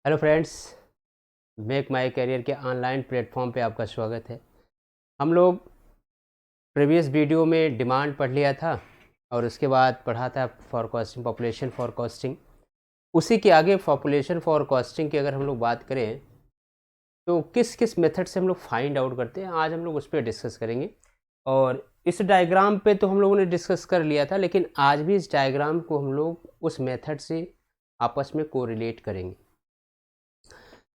Hello friends, make my career के online platform पे आपका स्वागत है। हम लोग प्रीवियस वीडियो में डिमांड पढ़ लिया था और उसके बाद पढ़ा था फॉरकास्टिंग, पॉपुलेशन फॉरकास्टिंग। उसी के आगे पॉपुलेशन फॉरकास्टिंग की अगर हम लोग बात करें तो किस किस मेथड से हम लोग फाइंड आउट करते हैं, आज हम लोग उस पर डिस्कस करेंगे। और इस डायग्राम पे तो हम लोगों ने डिस्कस कर लिया था, लेकिन आज भी इस डायग्राम को हम लोग उस मेथड से आपस में कोरिलेट करेंगे।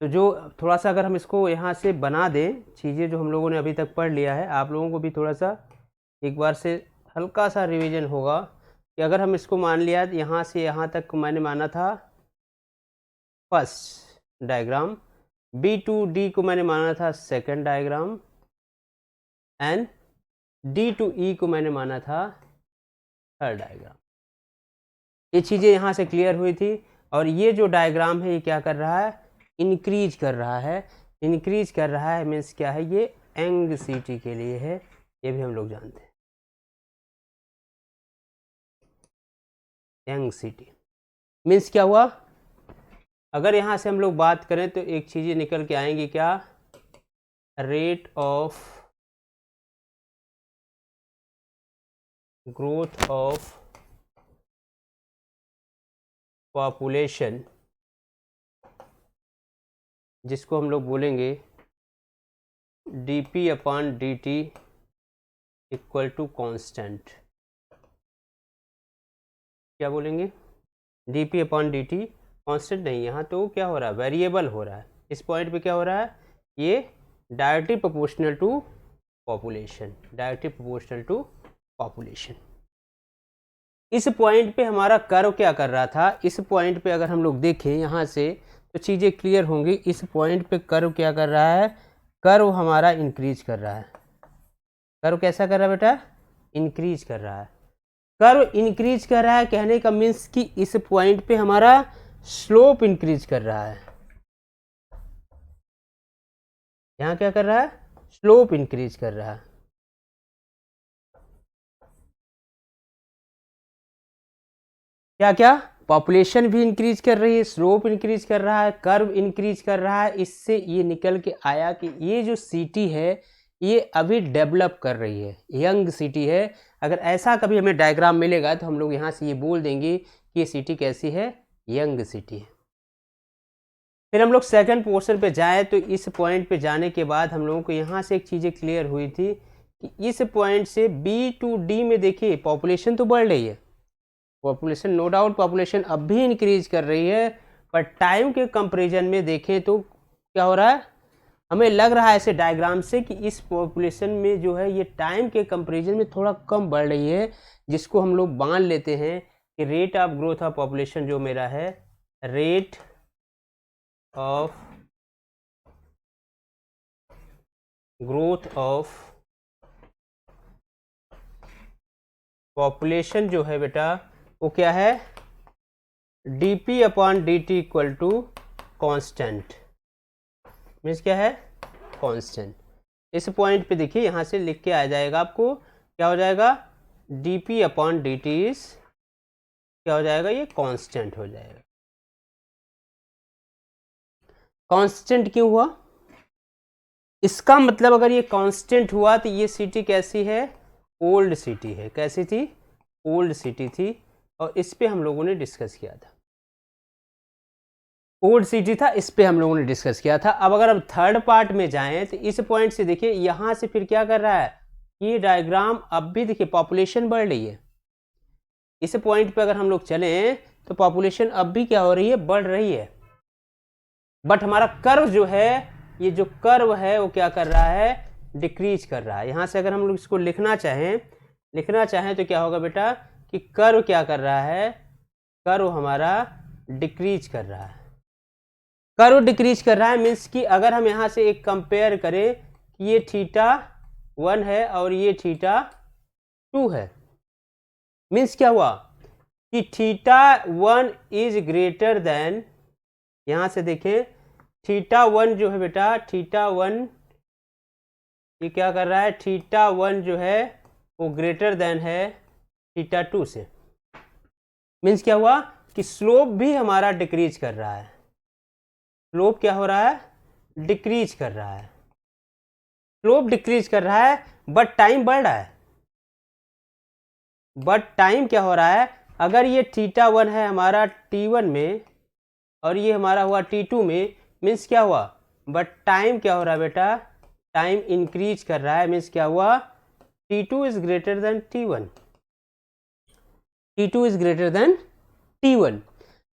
तो जो थोड़ा सा अगर हम इसको यहाँ से बना दें, चीज़ें जो हम लोगों ने अभी तक पढ़ लिया है, आप लोगों को भी थोड़ा सा एक बार से हल्का सा रिवीजन होगा कि अगर हम इसको मान लिया यहाँ से यहाँ तक मैंने माना था first diagram, B to D को मैंने माना था second diagram, and D to E को मैंने माना था थर्ड डायग्राम। ये चीज़ें यहाँ से क्लियर हुई थी। और ये जो डायग्राम है ये क्या कर रहा है, इंक्रीज कर रहा है। इंक्रीज कर रहा है मीन्स क्या है, ये एंग्जाइटी के लिए है, ये भी हम लोग जानते हैं। एंग्जाइटी मीन्स क्या हुआ, अगर यहाँ से हम लोग बात करें तो एक चीज़ें निकल के आएंगी, क्या, rate of growth of population, जिसको हम लोग बोलेंगे dp upon dt equal to constant. क्या बोलेंगे, dp अपॉन dt कॉन्स्टेंट नहीं, यहाँ तो क्या हो रहा है, वेरिएबल हो रहा है। इस पॉइंट पे क्या हो रहा है, ये directly proportional to population, directly proportional to population. इस पॉइंट पे हमारा कर्व क्या कर रहा था, इस पॉइंट पे अगर हम लोग देखें यहाँ से तो चीज़ें क्लियर होंगी। इस पॉइंट पे कर्व क्या कर रहा है, कर्व हमारा इंक्रीज कर रहा है। कर्व कैसा कर रहा है बेटा, इंक्रीज कर रहा है। कर्व इंक्रीज कर रहा है कहने का मीन्स कि इस पॉइंट पे हमारा स्लोप इंक्रीज कर रहा है। यहाँ क्या कर रहा है, स्लोप इंक्रीज कर रहा है। क्या क्या, पॉपुलेशन भी इंक्रीज कर रही है, स्लोप इंक्रीज कर रहा है, कर्व इंक्रीज कर रहा है। इससे ये निकल के आया कि ये जो सिटी है ये अभी डेवलप कर रही है, यंग सिटी है। अगर ऐसा कभी हमें डायग्राम मिलेगा तो हम लोग यहाँ से ये बोल देंगे कि ये सिटी कैसी है, यंग सिटी है। फिर हम लोग सेकंड पोर्शन पे जाएं तो इस पॉइंट पे जाने के बाद हम लोगों को यहाँ से एक चीज़ें क्लियर हुई थी कि इस पॉइंट से बी टू डी में देखिए पॉपुलेशन तो बढ़ रही है, पॉपुलेशन नो डाउट पॉपुलेशन अब भी इंक्रीज कर रही है, पर टाइम के कंपैरिजन में देखें तो क्या हो रहा है, हमें लग रहा है ऐसे डायग्राम से कि इस पॉपुलेशन में जो है ये टाइम के कंपैरिजन में थोड़ा कम बढ़ रही है, जिसको हम लोग मान लेते हैं कि rate of growth of population जो मेरा है, rate of growth of population जो है बेटा वो क्या है, dp upon dt equal to constant. Means क्या है, कांस्टेंट। इस पॉइंट पे देखिए यहाँ से लिख के आ जाएगा आपको, क्या हो जाएगा, dp अपॉन dt इज क्या हो जाएगा, ये कांस्टेंट हो जाएगा। कांस्टेंट क्यों हुआ, इसका मतलब अगर ये कांस्टेंट हुआ तो ये सिटी कैसी है, ओल्ड सिटी है। कैसी थी, ओल्ड सिटी थी। और इस पे हम लोगों ने डिस्कस किया था, ओल्ड सिटी था, इस पे हम लोगों ने डिस्कस किया था। अब अगर हम थर्ड पार्ट में जाएं तो इस पॉइंट से देखिए यहाँ से फिर क्या कर रहा है, ये डायग्राम अब भी देखिए पॉपुलेशन बढ़ रही है। इस पॉइंट पे अगर हम लोग चलें तो पॉपुलेशन अब भी क्या हो रही है, बढ़ रही है। बट हमारा कर्व जो है, ये जो कर्व है वो क्या कर रहा है, डिक्रीज कर रहा है। यहाँ से अगर हम लोग इसको लिखना चाहें तो क्या होगा बेटा, कि कर्व क्या कर रहा है, कर्व हमारा डिक्रीज कर रहा है। कर्व डिक्रीज कर रहा है मीन्स कि अगर हम यहाँ से एक कंपेयर करें कि ये θ1 है और ये θ2 है, मीन्स क्या हुआ कि θ1 इज ग्रेटर देन, यहाँ से देखें θ1 जो है बेटा, θ1 ये क्या कर रहा है, θ1 जो है वो ग्रेटर देन है θ2 से। मीन्स क्या हुआ कि स्लोप भी हमारा डिक्रीज कर रहा है। स्लोप क्या हो रहा है, डिक्रीज कर रहा है, स्लोप डिक्रीज कर रहा है, बट टाइम बढ़ रहा है। बट टाइम क्या हो रहा है, अगर ये θ1 है हमारा T1 में और ये हमारा हुआ T2 में, मीन्स क्या हुआ, बट टाइम क्या हो रहा है बेटा, टाइम इंक्रीज कर रहा है, मीन्स क्या हुआ, T2 is greater than T1, T2 is greater than T1।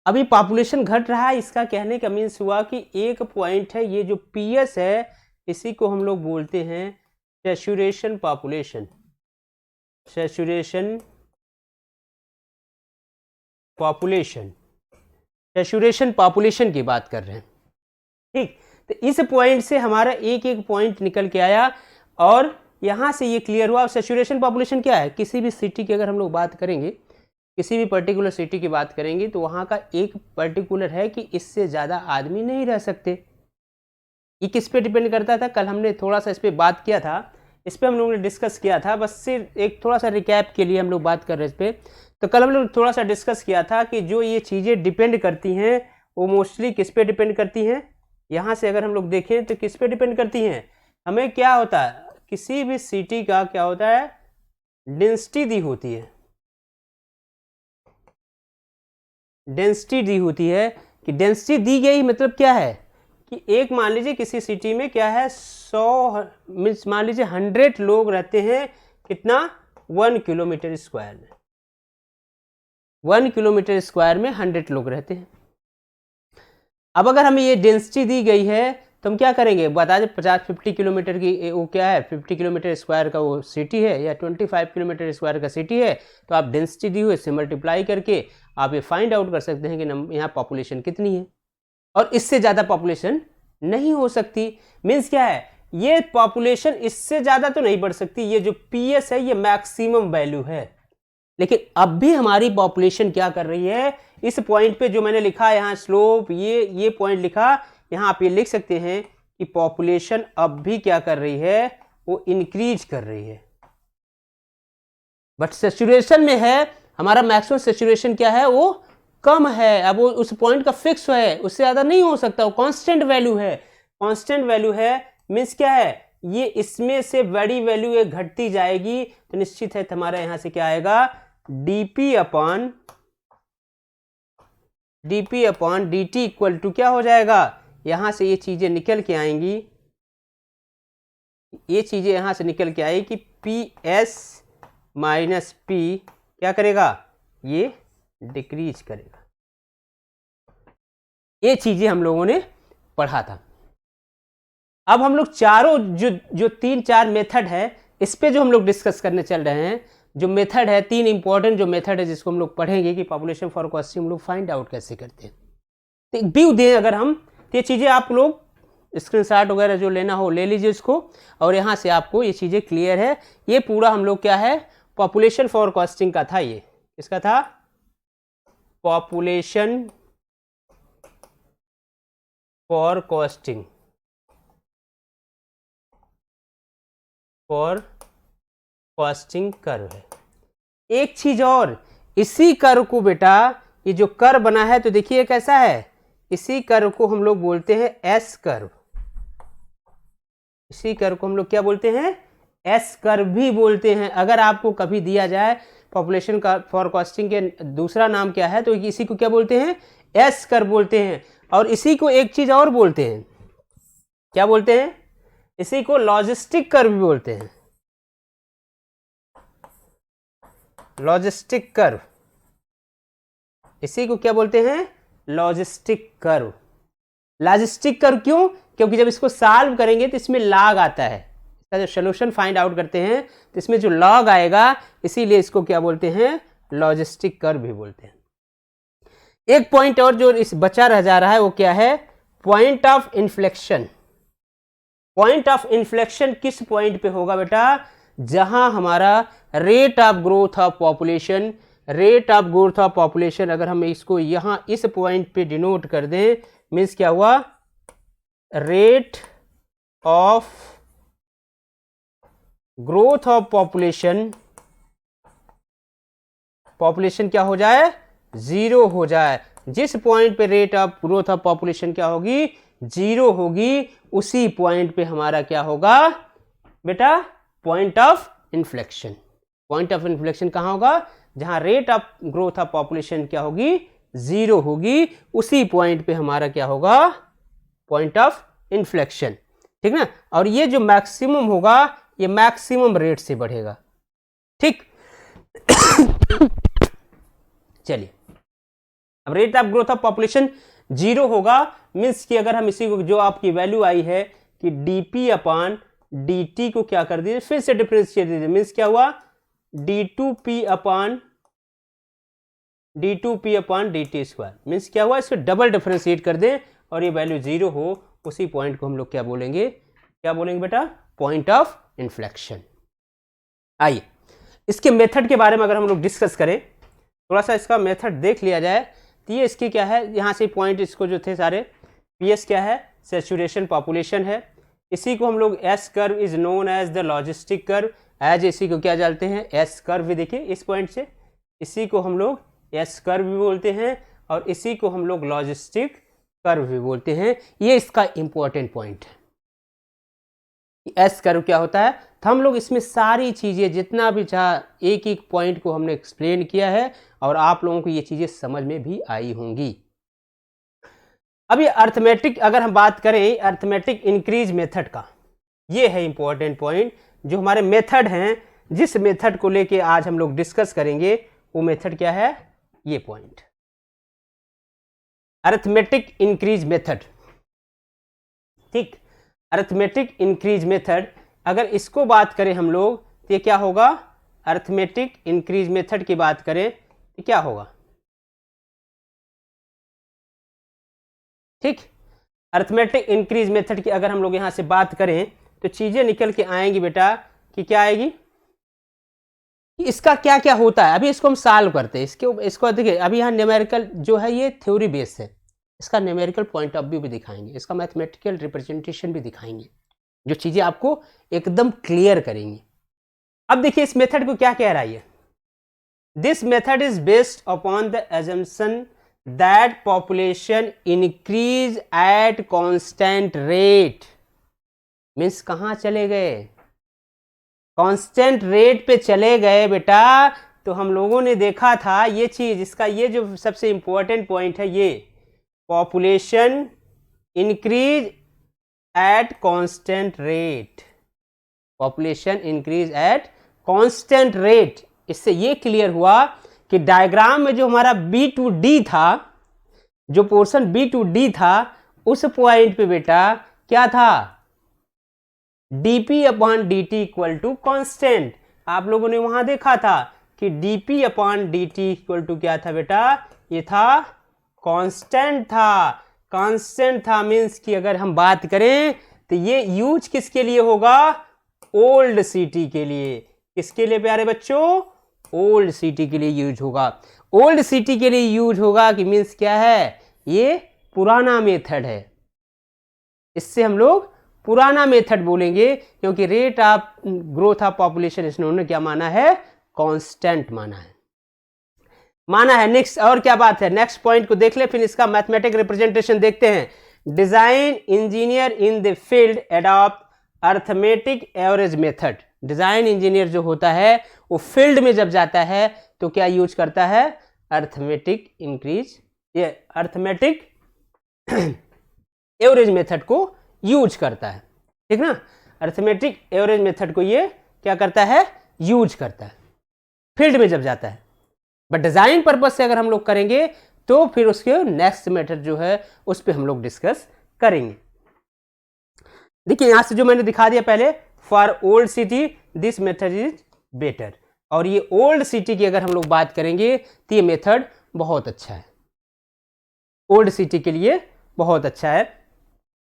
अभी पॉपुलेशन घट रहा है, इसका कहने का मीन्स हुआ कि एक पॉइंट है, ये जो PS है इसी को हम लोग बोलते हैं saturation population, saturation population, saturation population की बात कर रहे हैं, ठीक। तो इस पॉइंट से हमारा एक एक पॉइंट निकल के आया और यहां से ये क्लियर हुआ। सैचुरेशन पॉपुलेशन क्या है, किसी भी सिटी की अगर हम लोग बात करेंगे, किसी भी पर्टिकुलर सिटी की बात करेंगे तो वहां का एक पर्टिकुलर है कि इससे ज़्यादा आदमी नहीं रह सकते। ये किस पे डिपेंड करता था, कल हमने थोड़ा सा इस पर बात किया था, इस पर हम लोगों ने डिस्कस किया था, बस सिर्फ एक थोड़ा सा रिकैप के लिए हम लोग बात कर रहे हैं इस पर। तो कल हम लोग थोड़ा सा डिस्कस किया था कि जो ये चीज़ें डिपेंड करती हैं वो मोस्टली किस पे डिपेंड करती हैं, यहाँ से अगर हम लोग देखें तो किस पे डिपेंड करती हैं, हमें क्या होता है, किसी भी सिटी का क्या होता है, डेंसिटी दी होती है, डेंसिटी दी होती है। कि डेंसिटी दी गई मतलब क्या है कि एक मान लीजिए किसी सिटी में क्या है 100 मीन्स मान लीजिए 100 लोग रहते हैं, कितना 1 किलोमीटर स्क्वायर में, 1 किलोमीटर स्क्वायर में 100 लोग रहते हैं। अब अगर हमें ये डेंसिटी दी गई है तो हम क्या करेंगे, बता दें 50-50 किलोमीटर की वो क्या है, 50 किलोमीटर स्क्वायर का वो सिटी है या 25 किलोमीटर स्क्वायर का सिटी है, तो आप डेंसिटी दी हुई से मल्टीप्लाई करके आप ये फाइंड आउट कर सकते हैं कि यहाँ पॉपुलेशन कितनी है, और इससे ज़्यादा पॉपुलेशन नहीं हो सकती। मीन्स क्या है, ये पॉपुलेशन इससे ज़्यादा तो नहीं बढ़ सकती, ये जो PS है ये मैक्सिमम वैल्यू है। लेकिन अब भी हमारी पॉपुलेशन क्या कर रही है, इस पॉइंट पे जो मैंने लिखा यहाँ स्लोप, ये पॉइंट लिखा, यहाँ आप ये लिख सकते हैं कि पॉपुलेशन अब भी क्या कर रही है, वो इंक्रीज कर रही है। बट सैचुरेशन में है, हमारा मैक्सिमम सैचुरेशन क्या है, वो कम है। अब वो उस पॉइंट का फिक्स है, उससे ज़्यादा नहीं हो सकता, वो कांस्टेंट वैल्यू है, कांस्टेंट वैल्यू है। मीन्स क्या है, ये इसमें से बड़ी वैल्यू एक घटती जाएगी तो निश्चित है हमारा यहाँ से क्या आएगा, dp upon dt equal to क्या हो जाएगा, यहां से ये चीजें निकल के आएंगी, ये चीजें यहां से निकल के आएगी कि PS माइनस P क्या करेगा, ये डिक्रीज करेगा। ये चीजें हम लोगों ने पढ़ा था। अब हम लोग चारों जो 3-4 मेथड है इस पे जो हम लोग डिस्कस करने चल रहे हैं, जो मेथड है, 3 इंपॉर्टेंट जो मेथड है जिसको हम लोग पढ़ेंगे कि पॉपुलेशन फॉरकास्टिंग हम लोग फाइंड आउट कैसे करते हैं। तो एक व्यू दें अगर हम, तो ये चीज़ें आप लोग स्क्रीनशॉट वगैरह जो लेना हो ले लीजिए इसको, और यहाँ से आपको ये चीज़ें क्लियर है। ये पूरा हम लोग क्या है, पॉपुलेशन फॉरकास्टिंग का था, ये इसका था पॉपुलेशन फॉरकास्टिंग, फॉरकास्टिंग कर्व है। एक चीज और, इसी कर्व को बेटा, ये जो कर्व बना है तो देखिए कैसा है, इसी कर्व को हम लोग बोलते हैं एस कर्व, इसी कर्व को हम लोग क्या बोलते हैं, एस कर्व भी बोलते हैं। अगर आपको कभी दिया जाए पॉपुलेशन का फॉरकास्टिंग के दूसरा नाम क्या है तो इसी को क्या बोलते हैं, एस कर्व बोलते हैं। और इसी को एक चीज और बोलते हैं, क्या बोलते हैं, इसी को लॉजिस्टिक कर्व भी बोलते हैं, लॉजिस्टिक कर्व, इसी को क्या बोलते हैं, लॉजिस्टिक कर्व। लॉजिस्टिक कर्व क्यों, क्योंकि जब इसको सॉल्व करेंगे तो इसमें लॉग आता है, इसका जब सोल्यूशन फाइंड आउट करते हैं तो इसमें जो लॉग आएगा, इसीलिए इसको क्या बोलते हैं, लॉजिस्टिक कर्व भी बोलते हैं। एक पॉइंट और जो इस बचा रह जा रहा है वो क्या है, point of inflection. Point of inflection किस पॉइंट पे होगा बेटा, जहां हमारा rate of growth of population, rate of growth of population अगर हम इसको यहां इस पॉइंट पे डिनोट कर दें, मीन्स क्या हुआ, rate of growth of population, population क्या हो जाए, 0 हो जाए। जिस पॉइंट पे rate of growth of population क्या होगी, 0 होगी, उसी पॉइंट पे हमारा क्या होगा बेटा, point of inflection. Point of inflection कहाँ होगा, जहां rate of growth of population क्या होगी, 0 होगी, उसी पॉइंट पे हमारा क्या होगा, पॉइंट ऑफ इन्फ्लेक्शन। ठीक ना। और ये जो मैक्सिमम होगा ये मैक्सिमम रेट से बढ़ेगा। ठीक चलिए, अब rate of growth of population 0 होगा, मीन्स कि अगर हम इसी को जो आपकी वैल्यू आई है कि dp अपॉन dt को क्या कर दीजिए, फिर से डिफरेंशिएट दीजिए, मीन्स क्या हुआ, d2p upon dt square, means क्या हुआ, इसको डबल डिफरेंशिएट कर दें और ये वैल्यू 0 हो, उसी पॉइंट को हम लोग क्या बोलेंगे, क्या बोलेंगे बेटा, पॉइंट ऑफ इन्फ्लेक्शन। आइए इसके मेथड के बारे में अगर हम लोग डिस्कस करें, थोड़ा सा इसका मेथड देख लिया जाए, तो ये इसकी क्या है, यहाँ से पॉइंट इसको जो थे सारे, PS क्या है, सैचुरेशन पॉपुलेशन है, इसी को हम लोग S curve is known as the logistic curve, as इसी को क्या जानते हैं, S कर्व भी, देखिए इस पॉइंट से इसी को हम लोग S कर्व भी बोलते हैं और इसी को हम लोग लॉजिस्टिक कर्व भी बोलते हैं। ये इसका इंपॉर्टेंट पॉइंट है, एस कर्व क्या होता है। तो हम लोग इसमें सारी चीज़ें जितना भी चाह एक एक पॉइंट को हमने एक्सप्लेन किया है और आप लोगों को ये चीज़ें समझ में भी आई होंगी। अब ये अर्थमेटिक, अगर हम बात करें अर्थमेटिक इंक्रीज मेथड का, ये है इंपॉर्टेंट पॉइंट, जो हमारे मेथड हैं, जिस मेथड को लेके आज हम लोग डिस्कस करेंगे वो मेथड क्या है, ये पॉइंट अर्थमेटिक इंक्रीज मेथड। ठीक, अर्थमेटिक इंक्रीज मेथड, अगर इसको बात करें हम लोग तो ये क्या होगा, अर्थमेटिक इंक्रीज मेथड की बात करें तो क्या होगा। ठीक, अर्थमेटिक इंक्रीज मेथड की अगर हम लोग यहां से बात करें तो चीजें निकल के आएंगी बेटा, कि क्या आएगी, कि इसका क्या क्या होता है। अभी इसको हम सॉल्व करते हैं, इसको देखिए, अभी यहाँ न्यूमेरिकल जो है ये थ्योरी बेस्ड है, इसका न्यूमेरिकल पॉइंट ऑफ व्यू भी दिखाएंगे, इसका मैथमेटिकल रिप्रेजेंटेशन भी दिखाएंगे, जो चीजें आपको एकदम क्लियर करेंगी। अब देखिए इस मेथड को क्या कह रहा है, this method is based upon the assumption that population increase at constant rate. Means कहां चले गए, कांस्टेंट रेट पे चले गए बेटा। तो हम लोगों ने देखा था ये चीज, इसका ये जो सबसे इंपॉर्टेंट पॉइंट है, ये population increase at constant rate, population increase at constant rate. इससे ये क्लियर हुआ कि डायग्राम में जो हमारा B to D था, जो पोर्शन B to D था, उस पॉइंट पे बेटा क्या था, dp upon dt equal to constant. आप लोगों ने वहां देखा था कि dp upon dt equal to क्या था बेटा, ये था कांस्टेंट था, कांस्टेंट था। मीन्स कि अगर हम बात करें तो ये यूज किसके लिए होगा, ओल्ड सिटी के लिए। किसके लिए प्यारे बच्चों, ओल्ड सिटी के लिए यूज होगा। ओल्ड सिटी के लिए यूज होगा कि मीन्स क्या है, ये पुराना मेथड है, इससे हम लोग पुराना मेथड बोलेंगे, क्योंकि rate of growth of population इन्होंने क्या माना है, कांस्टेंट माना है। नेक्स्ट और क्या बात है, नेक्स्ट पॉइंट को देख ले, फिर इसका मैथमेटिक रिप्रेजेंटेशन देखते हैं। Design engineer in the field adopt arithmetic average method. Design engineer जो होता है वो फील्ड में जब जाता है तो क्या यूज करता है, अर्थमेटिक इंक्रीज, ये अर्थमेटिक एवरेज मेथड को यूज करता है। ठीक ना, अर्थमेटिक एवरेज मेथड को ये क्या करता है, यूज करता है फील्ड में जब जाता है। बट डिजाइन पर्पज से अगर हम लोग करेंगे तो फिर उसके नेक्स्ट मेथड जो है उस पर हम लोग डिस्कस करेंगे। देखिए यहां से जो मैंने दिखा दिया पहले, for old city this method is better. और ये ओल्ड सिटी की अगर हम लोग बात करेंगे तो ये मेथड बहुत अच्छा है, ओल्ड सिटी के लिए बहुत अच्छा है।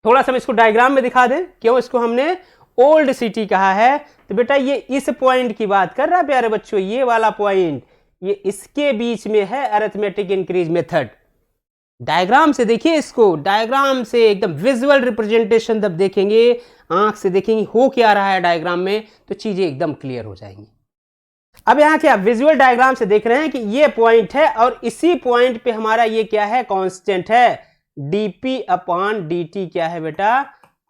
थोड़ा सा हम इसको डायग्राम में दिखा दें, क्यों इसको हमने ओल्ड सिटी कहा है। तो बेटा ये इस पॉइंट की बात कर रहा है प्यारे बच्चों, ये वाला पॉइंट, ये इसके बीच में है अरिथमेटिक इंक्रीज मेथड। डायग्राम से देखिए इसको, डायग्राम से एकदम विजुअल रिप्रेजेंटेशन जब देखेंगे, आंख से देखेंगे हो क्या रहा है डायग्राम में, तो चीजें एकदम क्लियर हो जाएंगी। अब यहाँ क्या विजुअल डायग्राम से देख रहे हैं कि ये पॉइंट है और इसी पॉइंट पे हमारा ये क्या है, कांस्टेंट है। dp अपॉन dt क्या है बेटा,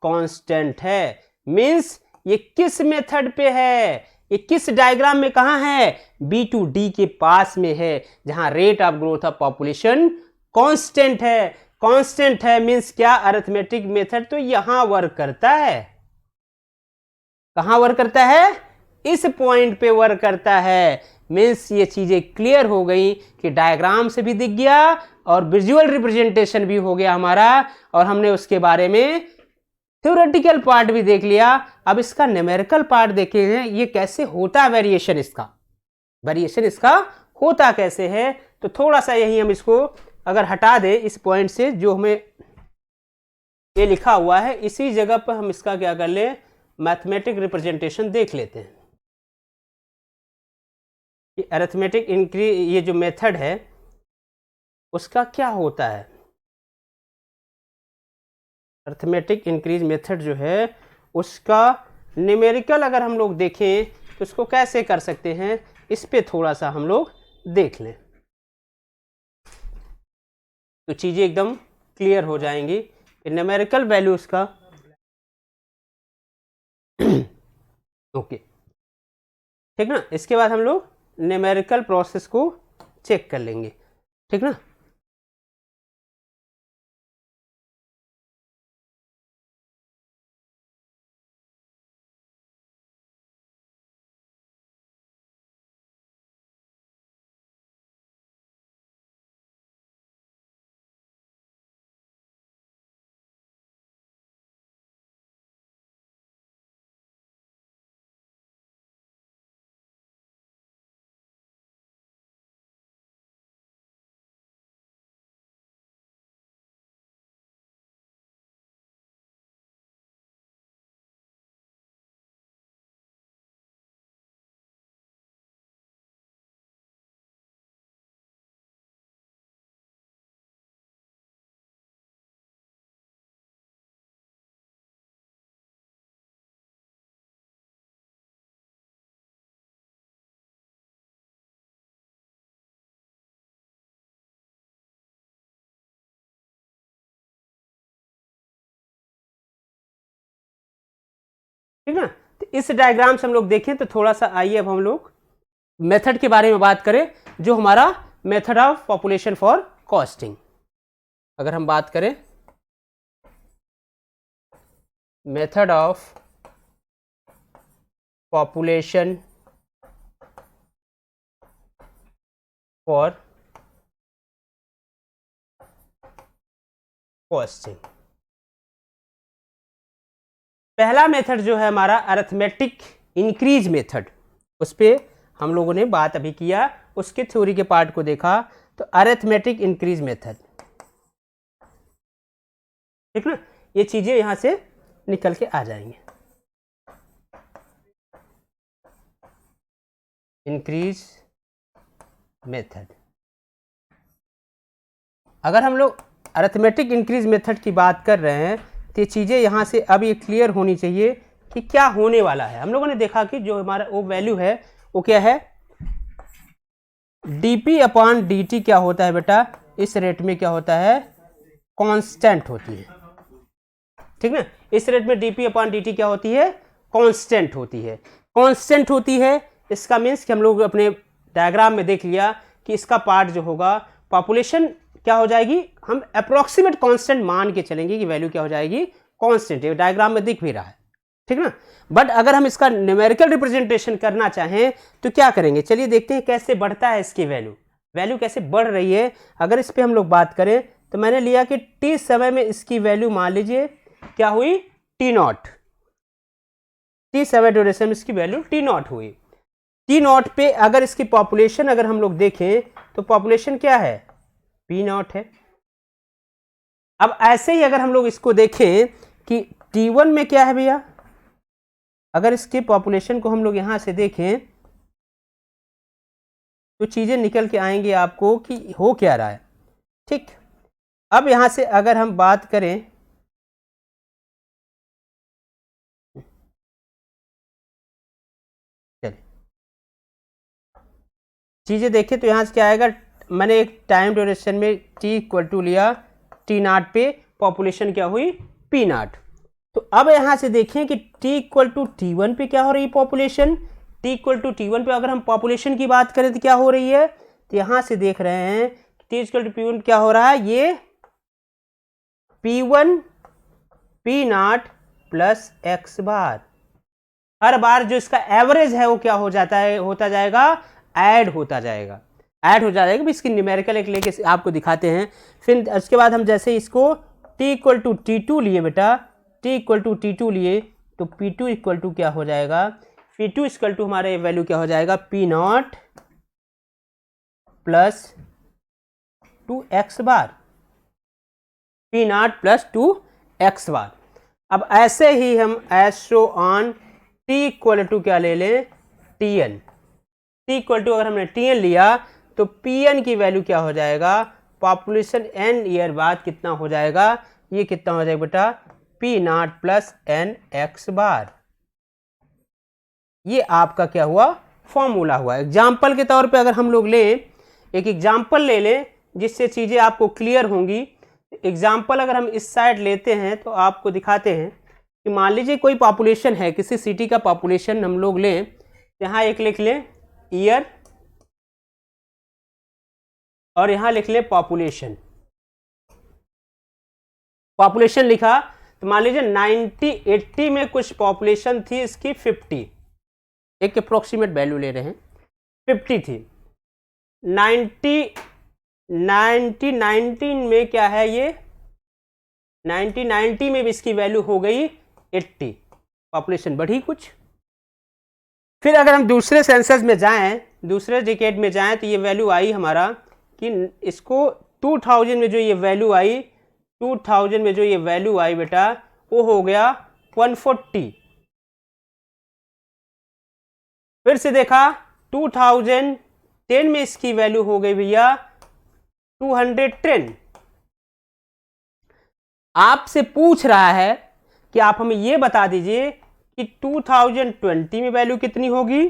कांस्टेंट है। मींस ये किस मेथड पे है, ये किस डायग्राम में कहां है, B2D के पास में है, जहां rate of growth of population constant है। कांस्टेंट है मींस क्या, अरिथमेटिक मेथड तो यहां वर्क करता है। कहां वर्क करता है, इस पॉइंट पे वर्क करता है। मीन्स ये चीजें क्लियर हो गई कि डायग्राम से भी दिख गया और विजुअल रिप्रेजेंटेशन भी हो गया हमारा, और हमने उसके बारे में थ्योरेटिकल पार्ट भी देख लिया। अब इसका न्यूमेरिकल पार्ट देखेंगे, ये कैसे होता है वेरिएशन इसका होता कैसे है। तो थोड़ा सा यही हम इसको अगर हटा दें इस पॉइंट से, जो हमें ये लिखा हुआ है, इसी जगह पर हम इसका क्या कर ले, मैथमेटिक रिप्रेजेंटेशन देख लेते हैं कि अरिथमेटिक इंक्रीज ये जो मेथड है उसका क्या होता है। अरिथमेटिक इंक्रीज मेथड जो है उसका न्यूमेरिकल अगर हम लोग देखें तो उसको कैसे कर सकते हैं, इस पे थोड़ा सा हम लोग देख लें तो चीज़ें एकदम क्लियर हो जाएंगी कि न्यूमेरिकल वैल्यूज का ओके ठीक ना। इसके बाद हम लोग न्यूमेरिकल प्रोसेस को चेक कर लेंगे, ठीक ना। ठीक ना। तो इस डायग्राम से हम लोग देखें तो थोड़ा सा आइए अब हम लोग मेथड के बारे में बात करें, जो हमारा method of population for costing. अगर हम बात करें method of population for costing, पहला मेथड जो है हमारा अरिथमेटिक इंक्रीज मेथड, उस पर हम लोगों ने बात अभी किया, उसके थ्योरी के पार्ट को देखा। तो अरिथमेटिक इंक्रीज मेथड, ठीक ना, ये चीजें यहां से निकल के आ जाएंगे। इंक्रीज मेथड, अगर हम लोग अरिथमेटिक इंक्रीज मेथड की बात कर रहे हैं तो ये चीज़ें यहाँ से अब ये क्लियर होनी चाहिए कि क्या होने वाला है। हम लोगों ने देखा कि जो हमारा वो वैल्यू है वो क्या है, dp अपॉन dt क्या होता है बेटा, इस रेट में क्या होता है, कांस्टेंट होती है, ठीक ना। इस रेट में dp अपॉन dt क्या होती है, कांस्टेंट होती है। कांस्टेंट होती है इसका मीन्स कि हम लोग अपने डायग्राम में देख लिया कि इसका पार्ट जो होगा पॉपुलेशन क्या हो जाएगी, हम अप्रोक्सीमेट कांस्टेंट मान के चलेंगे कि वैल्यू क्या हो जाएगी, कांस्टेंट। ये डायग्राम में दिख भी रहा है, ठीक ना। बट अगर हम इसका न्यूमेरिकल रिप्रेजेंटेशन करना चाहें तो क्या करेंगे, चलिए देखते हैं कैसे बढ़ता है इसकी वैल्यू कैसे बढ़ रही है। अगर इस पर हम लोग बात करें तो मैंने लिया कि t समय में इसकी वैल्यू मान लीजिए क्या हुई, t0, t समय ड्यूरेशन में इसकी वैल्यू t0 हुई। t0 पे अगर इसकी पॉपुलेशन अगर हम लोग देखें तो पॉपुलेशन क्या है, p0 है। अब ऐसे ही अगर हम लोग इसको देखें कि t1 में क्या है भैया, अगर इसके पॉपुलेशन को हम लोग यहां से देखें तो चीजें निकल के आएंगी आपको कि हो क्या रहा है, ठीक। अब यहां से अगर हम बात करें चलिए चीजें देखें तो यहां से क्या आएगा, मैंने एक टाइम ड्यूरेशन में t इक्वल टू लिया टी नॉट पे पॉपुलेशन क्या हुई, पी नॉट। तो अब यहां से देखें कि T equal to T one पे क्या हो रही है population, T equal to T one पे अगर हम पॉपुलेशन की बात करें तो क्या हो रही है, तो यहां से देख रहे हैं T equal to P one क्या हो रहा है, ये P one P naught plus X bar, हर बार जो इसका एवरेज है वो क्या हो जाता है, होता जाएगा, ऐड होता जाएगा, ऐड हो जाएगा। इसकी न्यूमेरिकल एक लेके आपको दिखाते हैं। फिर उसके बाद हम जैसे इसको t equal to T two लिए बेटा, t equal to T two लिए तो पी टू इक्वल टू क्या हो जाएगा, पी टू इक्वल टू हमारे वैल्यू क्या हो जाएगा, P naught plus 2x bar, P naught plus 2x bar. अब ऐसे ही हम as show on t equal to क्या ले लें, tn, t इक्वल टू अगर हमने tn लिया तो pn की वैल्यू क्या हो जाएगा, पॉपुलेशन n ईयर बाद कितना हो जाएगा, ये कितना हो जाएगा बेटा, P naught plus N X bar. ये आपका क्या हुआ, फॉर्मूला हुआ। एग्जाम्पल के तौर पे अगर हम लोग लें, एक एग्जाम्पल ले लें जिससे चीज़ें आपको क्लियर होंगी। एग्जाम्पल अगर हम इस साइड लेते हैं तो आपको दिखाते हैं कि मान लीजिए कोई पॉपुलेशन है, किसी सिटी का पॉपुलेशन हम लोग लें, यहाँ एक लिख लें ईयर और यहाँ लिख लें पॉपुलेशन। पॉपुलेशन लिखा तो मान लीजिए 80 में कुछ पॉपुलेशन थी इसकी 50, एक अप्रोक्सीमेट वैल्यू ले रहे हैं, 50 थी। 19 में क्या है ये, 1990 में भी इसकी वैल्यू हो गई 80, पॉपुलेशन बढ़ी कुछ। फिर अगर हम दूसरे सेंसस में जाएं, दूसरे डिकेड में जाएं तो ये वैल्यू आई हमारा कि इसको 2000 में जो ये वैल्यू आई, 2000 में जो ये वैल्यू आई बेटा वो हो गया 140। फिर से देखा 2010 में इसकी वैल्यू हो गई भैया 210। आपसे पूछ रहा है कि आप हमें ये बता दीजिए कि 2020 में वैल्यू कितनी होगी,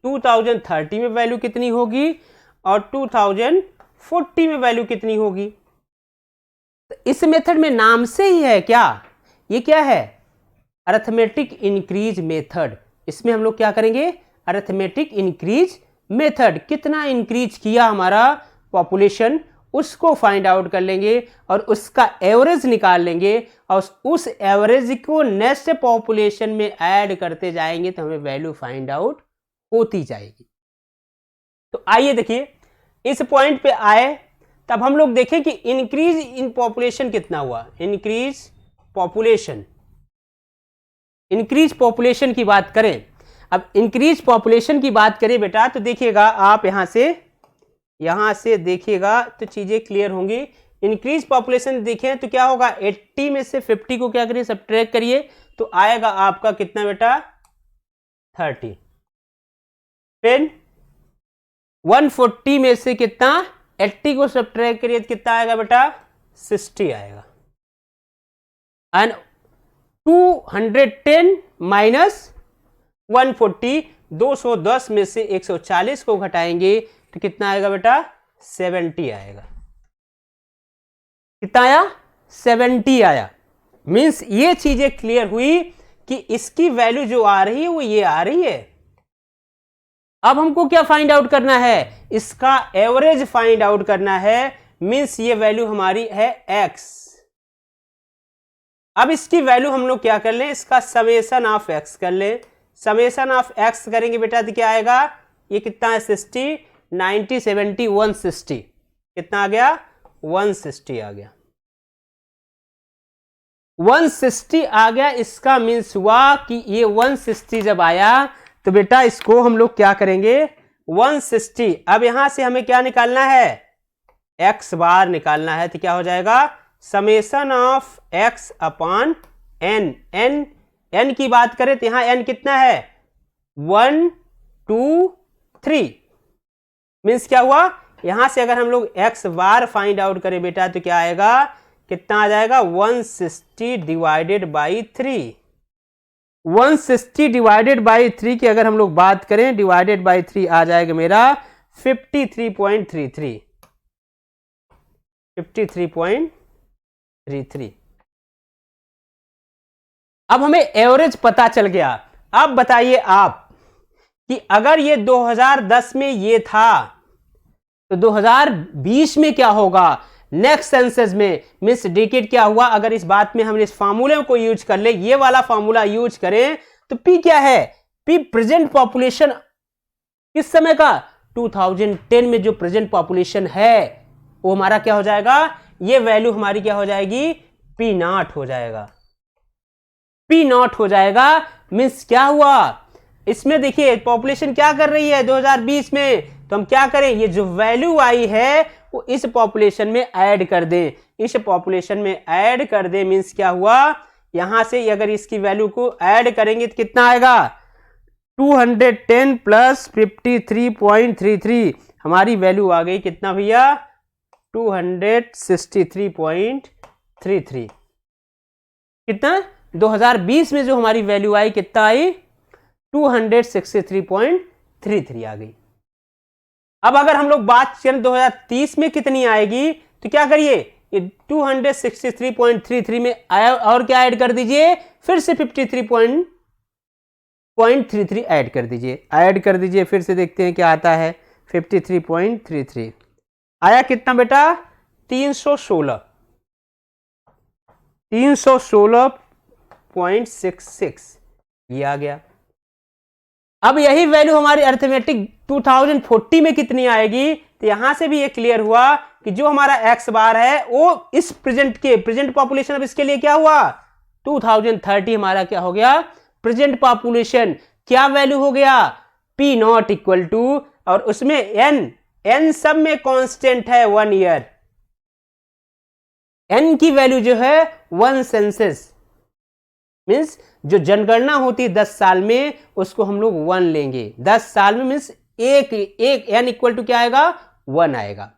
2030 में वैल्यू कितनी होगी और 2040 में वैल्यू कितनी होगी। तो इस मेथड में नाम से ही है क्या, ये क्या है, अरिथमेटिक इंक्रीज मेथड। इसमें हम लोग क्या करेंगे, अरिथमेटिक इंक्रीज मेथड, कितना इंक्रीज किया हमारा पॉपुलेशन उसको फाइंड आउट कर लेंगे और उसका एवरेज निकाल लेंगे और उस एवरेज को नेक्स्ट पॉपुलेशन में ऐड करते जाएंगे तो हमें वैल्यू फाइंड आउट होती जाएगी। तो आइए देखिए इस पॉइंट पे आए, तब हम लोग देखें कि इंक्रीज इन पॉपुलेशन कितना हुआ, इंक्रीज पॉपुलेशन। इंक्रीज पॉपुलेशन की बात करें, अब इंक्रीज पॉपुलेशन की बात करें बेटा तो देखिएगा आप यहां से देखिएगा तो चीजें क्लियर होंगी। इंक्रीज पॉपुलेशन देखें तो क्या होगा, 80 में से 50 को क्या करिए, सब्ट्रैक्ट करिए तो आएगा आपका कितना बेटा 30। फिर 140 में से कितना 80 को सब्ट्रैक्ट करिए तो कितना आएगा बेटा 60 आएगा। एंड 210 माइनस 140, 210 में से 140 को घटाएंगे तो कितना आएगा बेटा 70 आएगा। कितना आया 70 आया। मींस ये चीजें क्लियर हुई कि इसकी वैल्यू जो आ रही है वो ये आ रही है। अब हमको क्या फाइंड आउट करना है, इसका एवरेज फाइंड आउट करना है। मींस ये वैल्यू हमारी है x। अब इसकी वैल्यू हम लोग क्या कर लें, इसका समेशन ऑफ x कर लें। समेशन ऑफ x करेंगे बेटा तो क्या आएगा, ये कितना है 60, 90, 70, 160, कितना आ गया 160 आ गया। 160 आ गया, इसका मीन्स हुआ कि ये 160 जब आया तो बेटा इसको हम लोग क्या करेंगे 160। अब यहां से हमें क्या निकालना है, x बार निकालना है तो क्या हो जाएगा summation of x upon n। n की बात करें तो यहां n कितना है 1 2 3। मीन्स क्या हुआ, यहां से अगर हम लोग x बार फाइंड आउट करें बेटा तो क्या आएगा, कितना आ जाएगा 160 डिवाइडेड बाई 3। 160 डिवाइडेड बाई 3 की अगर हम लोग बात करें, डिवाइडेड बाई 3 आ जाएगा मेरा 53.33। 53.33 33। अब हमें एवरेज पता चल गया। अब बताइए आप कि अगर ये 2010 में ये था तो 2020 में क्या होगा, नेक्स्ट सेंसस में, मींस डिकेड क्या हुआ। अगर इस बात में हम इस फार्मूले को यूज कर ले, ये वाला फार्मूला यूज करें, तो पी क्या है, पी प्रेजेंट पॉपुलेशन किस समय का, 2010 में जो प्रेजेंट पॉपुलेशन है वो हमारा क्या हो जाएगा, ये वैल्यू हमारी क्या हो जाएगी, पी नॉट हो जाएगा। पी नॉट हो जाएगा मींस क्या हुआ, इसमें देखिए पॉपुलेशन क्या कर रही है 2020 में, तो हम क्या करें, ये जो वैल्यू आई है वो इस पॉपुलेशन में ऐड कर दें, इस पॉपुलेशन में ऐड कर दें। मींस क्या हुआ, यहां से अगर इसकी वैल्यू को ऐड करेंगे तो कितना आएगा, 210 प्लस 53.33, हमारी वैल्यू आ गई कितना भैया, 263.33। कितना, 2020 में जो हमारी वैल्यू आई कितना आई, 263.33 आ गई। अब अगर हम लोग बात करें 2030 में कितनी आएगी, तो क्या करिए, ये 263.33 में और क्या ऐड कर दीजिए, फिर से 53.33 ऐड कर दीजिए, फिर से देखते हैं क्या आता है, 53.33 आया कितना बेटा, 316.66 ये आ गया। अब यही वैल्यू हमारी अर्थमेटिक 2040 में कितनी आएगी, तो यहां से भी ये क्लियर हुआ कि जो हमारा एक्स बार है वो इस प्रेजेंट पॉपुलेशन, अब इसके लिए क्या हुआ, 2030 हमारा क्या हो गया, प्रेजेंट पॉपुलेशन क्या वैल्यू हो गया, पी नॉट इक्वल टू, और उसमें एन सब में कांस्टेंट है 1 ईयर, एन की वैल्यू जो है 1 सेंसस, मीन्स जो जनगणना होती है 10 साल में उसको हम लोग 1 लेंगे, 10 साल में मीन्स एक एन इक्वल टू क्या आएगा, 1 आएगा।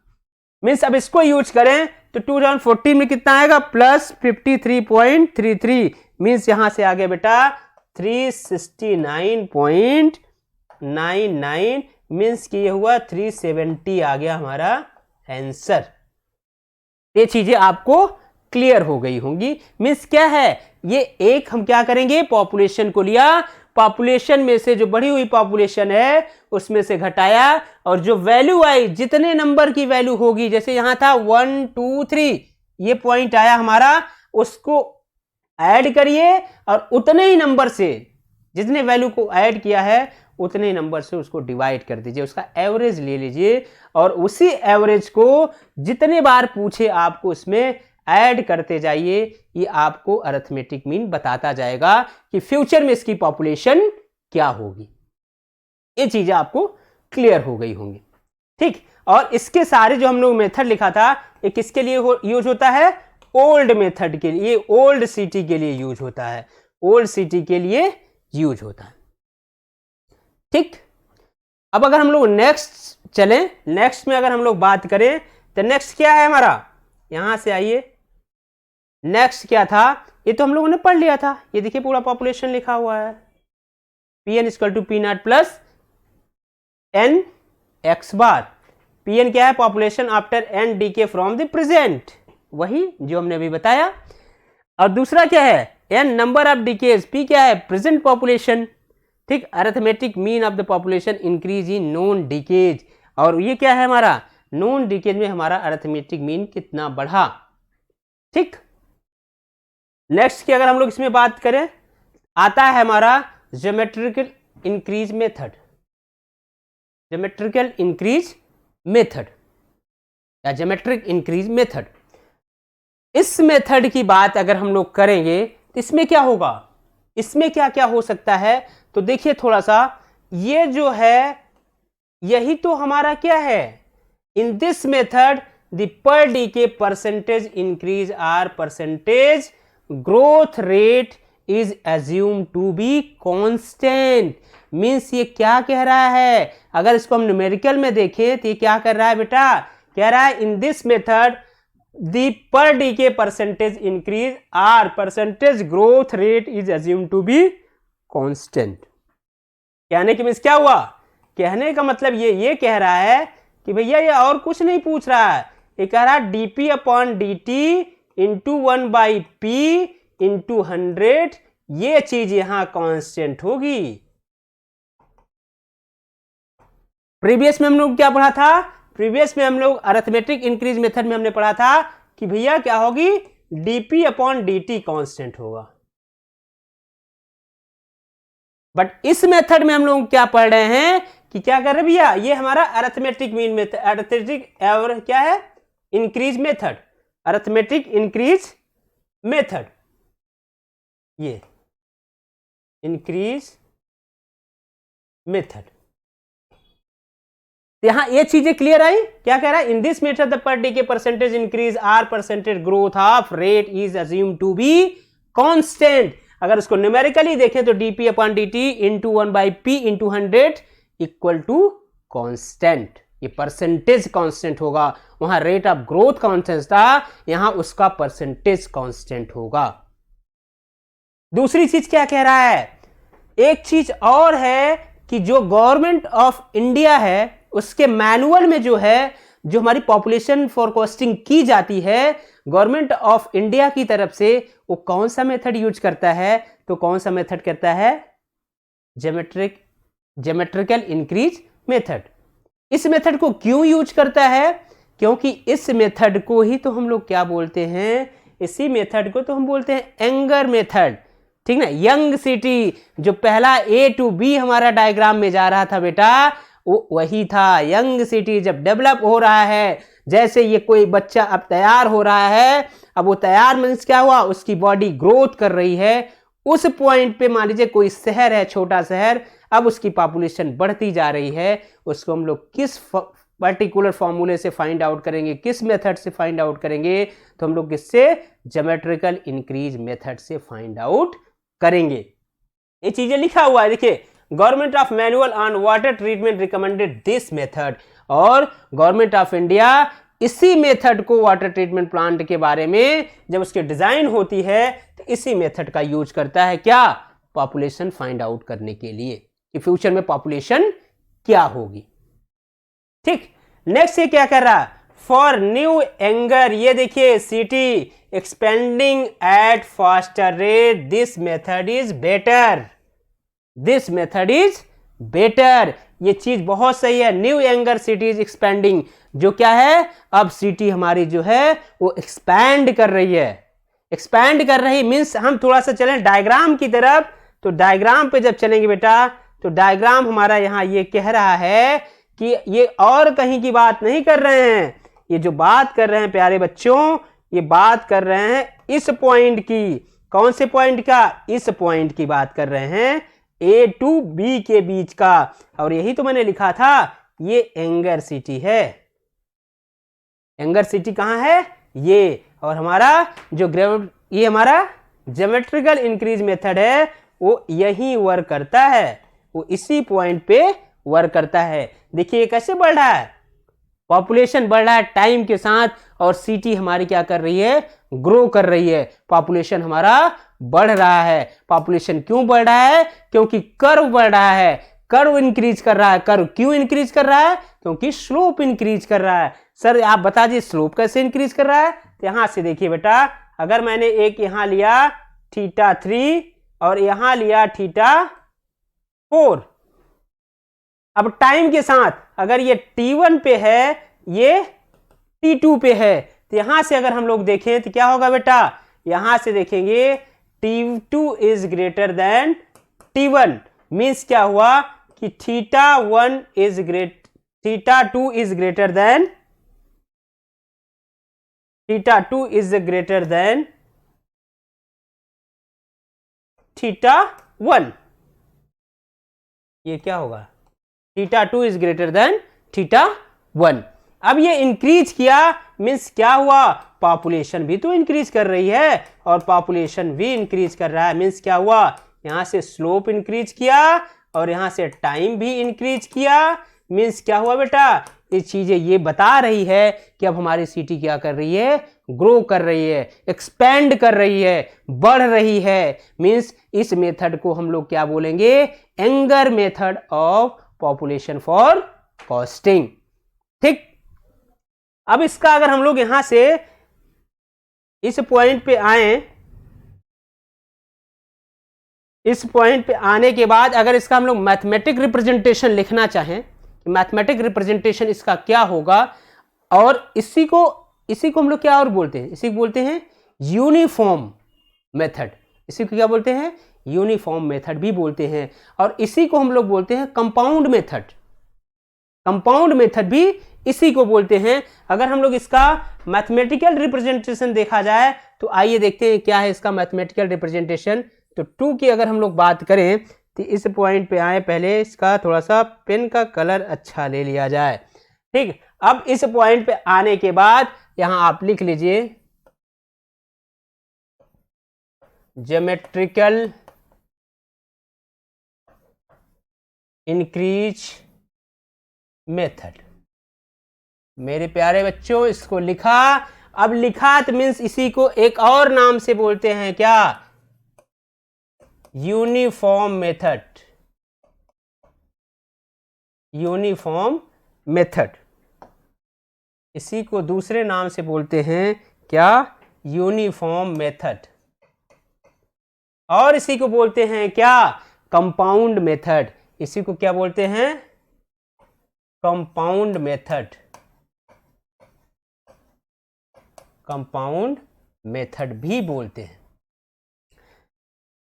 मीन्स अब इसको यूज करें तो 2040 में कितना आएगा, प्लस 53.33, मीन्स यहां से आ गया बेटा 369.99, मीन्स कि ये हुआ 370 आ गया हमारा आंसर। ये चीजें आपको क्लियर हो गई होंगी। मीन्स क्या है, ये एक हम क्या करेंगे, पॉपुलेशन को लिया, पॉपुलेशन में से जो बढ़ी हुई पॉपुलेशन है उसमें से घटाया, और जो वैल्यू आई, जितने नंबर की वैल्यू होगी, जैसे यहां था 1 2 3 ये पॉइंट आया हमारा, उसको ऐड करिए और उतने ही नंबर से, जितने वैल्यू को ऐड किया है उतने नंबर से उसको डिवाइड कर दीजिए, उसका एवरेज ले लीजिए, और उसी एवरेज को जितने बार पूछे आपको उसमें ऐड करते जाइए। ये आपको अरिथमेटिक मीन बताता जाएगा कि फ्यूचर में इसकी पॉपुलेशन क्या होगी। ये चीजें आपको क्लियर हो गई होंगी, ठीक। और इसके सारे जो हम लोग मेथड लिखा था, ये किसके लिए यूज होता है, ओल्ड मेथड के लिए, ओल्ड सिटी के लिए यूज होता है, ओल्ड सिटी के लिए यूज होता है, ठीक। अब अगर हम लोग नेक्स्ट चलें, नेक्स्ट में अगर हम लोग बात करें तो नेक्स्ट क्या है हमारा, यहां से आइए, नेक्स्ट क्या था, ये तो हम लोगों ने पढ़ लिया था, ये देखिए पूरा पॉपुलेशन लिखा हुआ है, P N equal to P naught plus N X bar. P N क्या है, population after N decade from the present, वही जो हमने अभी बताया। और दूसरा क्या है, N number of decades, P क्या है, प्रेजेंट पॉपुलेशन, ठीक। Arithmetic mean of the population increase in known decades, और ये क्या है हमारा, नोन डीकेज में हमारा अरिथमेटिक मीन कितना बढ़ा, ठीक। नेक्स्ट की अगर हम लोग इसमें बात करें, आता है हमारा geometrical increase method, geometrical increase method या ज्योमेट्रिक इंक्रीज मेथड। इस मेथड की बात अगर हम लोग करेंगे तो इसमें क्या होगा, इसमें क्या क्या हो सकता है, तो देखिए थोड़ा सा, ये जो है यही तो हमारा क्या है, in this method the per decade percentage increase or percentage growth rate is assume to be constant. Means ये क्या कह रहा है, अगर इसको हम न्यूमेरिकल में देखें तो ये क्या कर रहा है बेटा, कह रहा है in this method the per decade percentage increase or percentage growth rate is assume to be constant. कहने की मीन्स क्या हुआ, कहने का मतलब ये कह रहा है कि भैया ये और कुछ नहीं पूछ रहा है, ये कह रहा है DP upon D T into 1/p into 100, ये चीज यहां कांस्टेंट होगी। प्रीवियस में हम लोग क्या पढ़ा था? प्रीवियस में हम लोग अरिथमेटिक इंक्रीज मेथड में हमने पढ़ा था कि भैया क्या होगी, dp अपॉन dt कांस्टेंट होगा। बट इस मेथड में हम लोग क्या पढ़ रहे हैं कि क्या कर रहे हैं भैया, ये हमारा arithmetic mean method, arithmetic average क्या है, increase method, arithmetic increase method, ये इंक्रीज मेथड। यहां ये चीजें क्लियर आई? क्या कह रहा है, in this method the per day के percentage increase or percentage growth of rate is assume to be constant. अगर उसको न्यूमेरिकली देखें तो dp upon dt into 1/p into 100 equal to constant. ये परसेंटेज कांस्टेंट होगा, वहां रेट ऑफ ग्रोथ कांस्टेंट था, यहां उसका परसेंटेज कांस्टेंट होगा। दूसरी चीज क्या कह रहा है, एक चीज और है कि जो गवर्नमेंट ऑफ इंडिया है उसके मैनुअल में जो है, जो हमारी पॉपुलेशन फोरकास्टिंग की जाती है गवर्नमेंट ऑफ इंडिया की तरफ से, वो कौन सा मेथड यूज करता है, तो कौन सा मेथड करता है, ज्योमेट्रिकल इंक्रीज मेथड। इस मेथड को क्यों यूज करता है, क्योंकि इस मेथड को ही तो हम लोग क्या बोलते हैं, इसी मेथड को तो हम बोलते हैं एंगर मेथड, ठीक ना। यंग सिटी जो पहला A to B हमारा डायग्राम में जा रहा था बेटा, वो वही था। यंग सिटी जब डेवलप हो रहा है, जैसे ये कोई बच्चा अब तैयार हो रहा है, अब वो तैयार मीन्स क्या हुआ, उसकी बॉडी ग्रोथ कर रही है। उस पॉइंट पे मान लीजिए कोई शहर है, छोटा शहर, अब उसकी पॉपुलेशन बढ़ती जा रही है, उसको हम लोग किस पर्टिकुलर फॉर्मूले से फाइंड आउट करेंगे, किस मेथड से फाइंड आउट करेंगे, तो हम लोग किससे, ज्योमेट्रिकल इंक्रीज मेथड से फाइंड आउट करेंगे। ये चीजें लिखा हुआ है, देखिए, government of manual on water treatment recommended this method, और गवर्नमेंट ऑफ इंडिया इसी मेथड को वाटर ट्रीटमेंट प्लांट के बारे में जब उसकी डिजाइन होती है तो इसी मेथड का यूज करता है, क्या, पॉपुलेशन फाइंड आउट करने के लिए कि फ्यूचर में पॉपुलेशन क्या होगी। ठीक, नेक्स्ट ये क्या कर रहा है, फॉर न्यू एंगर, ये देखिए, city expanding eight faster rate, this method is better, this method is better. ये चीज बहुत सही है। New anger city is expanding, जो क्या है, अब सिटी हमारी जो है वो एक्सपैंड कर रही है, एक्सपैंड कर रही मीन्स, हम थोड़ा सा चलें डायग्राम की तरफ, तो डायग्राम पे जब चलेंगे बेटा, तो डायग्राम हमारा यहां ये कह रहा है कि ये और कहीं की बात नहीं कर रहे हैं, ये जो बात कर रहे हैं प्यारे बच्चों, ये बात कर रहे हैं इस पॉइंट की। कौन से पॉइंट का, इस पॉइंट की बात कर रहे हैं, A to B के बीच का। और यही तो मैंने लिखा था, ये एंगर सिटी है, एंगर सिटी कहां है, ये। और हमारा जो ये हमारा ज्योमेट्रिकल इंक्रीज मेथड है, वो यही वर्क करता है, वो इसी पॉइंट पे वर्क करता है। देखिए कैसे बढ़ रहा है, पॉपुलेशन बढ़ रहा है टाइम के साथ, और सिटी हमारी क्या कर रही है, ग्रो कर रही है, पॉपुलेशन हमारा बढ़ रहा है। पॉपुलेशन क्यों बढ़ रहा है, क्योंकि कर्व बढ़ रहा है, कर्व इंक्रीज कर रहा है। कर्व क्यों इंक्रीज कर रहा है, क्योंकि स्लोप इंक्रीज कर रहा है। सर आप बता दीजिए स्लोप कैसे इंक्रीज कर रहा है, तो यहां से देखिए बेटा, अगर मैंने एक यहां लिया θ3 और यहां लिया θ4, अब टाइम के साथ अगर ये T1 पे है, ये T2 पे है, तो यहां से अगर हम लोग देखें तो क्या होगा बेटा, यहां से देखेंगे T2 is greater than T1, means क्या हुआ कि θ2 इज ग्रेटर देन θ1। ये क्या होगा, θ2 इज ग्रेटर देन θ1। अब ये इंक्रीज किया मीन्स क्या हुआ, पॉपुलेशन भी तो इंक्रीज कर रही है, और पॉपुलेशन भी इंक्रीज कर रहा है मीन्स क्या हुआ, यहां से स्लोप इंक्रीज किया और यहां से टाइम भी इंक्रीज किया, मीन्स क्या हुआ बेटा, ये चीजें ये बता रही है कि अब हमारी सिटी क्या कर रही है, ग्रो कर रही है, एक्सपेंड कर रही है, बढ़ रही है। मीन्स इस मेथड को हम लोग क्या बोलेंगे, anger method of population for costing. ठीक, अब इसका अगर हम लोग यहां से इस पॉइंट पे आए, इस पॉइंट पे आने के बाद अगर इसका हम लोग मैथमेटिक रिप्रेजेंटेशन लिखना चाहें, मैथमेटिक रिप्रेजेंटेशन इसका क्या होगा, और इसी को हम लोग क्या और बोलते हैं, इसी को बोलते हैं यूनिफॉर्म मेथड। इसी को क्या बोलते हैं, यूनिफॉर्म मेथड भी बोलते हैं। और इसी को हम लोग बोलते हैं कंपाउंड मेथड। कंपाउंड मेथड भी इसी को बोलते हैं। अगर हम लोग इसका मैथमेटिकल रिप्रेजेंटेशन देखा जाए तो आइए देखते हैं क्या है इसका मैथमेटिकल रिप्रेजेंटेशन। तो 2 की अगर हम लोग बात करें तो इस पॉइंट पे आए, पहले इसका थोड़ा सा पेन का कलर अच्छा ले लिया जाए, ठीक। अब इस पॉइंट पे आने के बाद यहां आप लिख लीजिए ज्योमेट्रिकल इंक्रीज मेथड। मेरे प्यारे बच्चों, इसको लिखा। अब लिखा तो मीन्स इसी को एक और नाम से बोलते हैं क्या, यूनिफॉर्म मेथड। यूनिफॉर्म मेथड, इसी को दूसरे नाम से बोलते हैं क्या, यूनिफॉर्म मेथड। और इसी को बोलते हैं क्या, कंपाउंड मेथड। इसी को क्या बोलते हैं, कंपाउंड मेथड। कंपाउंड मेथड भी बोलते हैं।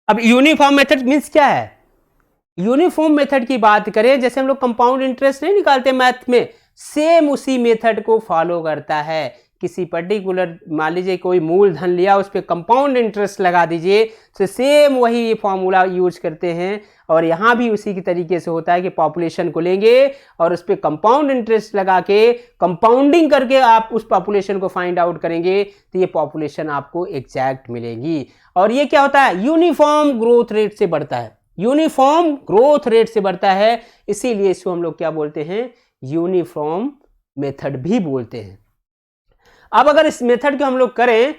अब यूनिफॉर्म मेथड मीन्स क्या है, यूनिफॉर्म मेथड की बात करें, जैसे हम लोग कंपाउंड इंटरेस्ट नहीं निकालते मैथ में, सेम उसी मेथड को फॉलो करता है। किसी पर्टिकुलर, मान लीजिए कोई मूलधन लिया, उस पर कंपाउंड इंटरेस्ट लगा दीजिए, तो सेम वही फॉर्मूला यूज करते हैं। और यहाँ भी उसी की तरीके से होता है कि पॉपुलेशन को लेंगे और उस पर कंपाउंड इंटरेस्ट लगा के कंपाउंडिंग करके आप उस पॉपुलेशन को फाइंड आउट करेंगे, तो ये पॉपुलेशन आपको एग्जैक्ट मिलेगी। और ये क्या होता है, यूनिफॉर्म ग्रोथ रेट से बढ़ता है, यूनिफॉर्म ग्रोथ रेट से बढ़ता है। इसीलिए इसको हम लोग क्या बोलते हैं, यूनिफॉर्म मेथड भी बोलते हैं। अब अगर इस मेथड की हम लोग करें,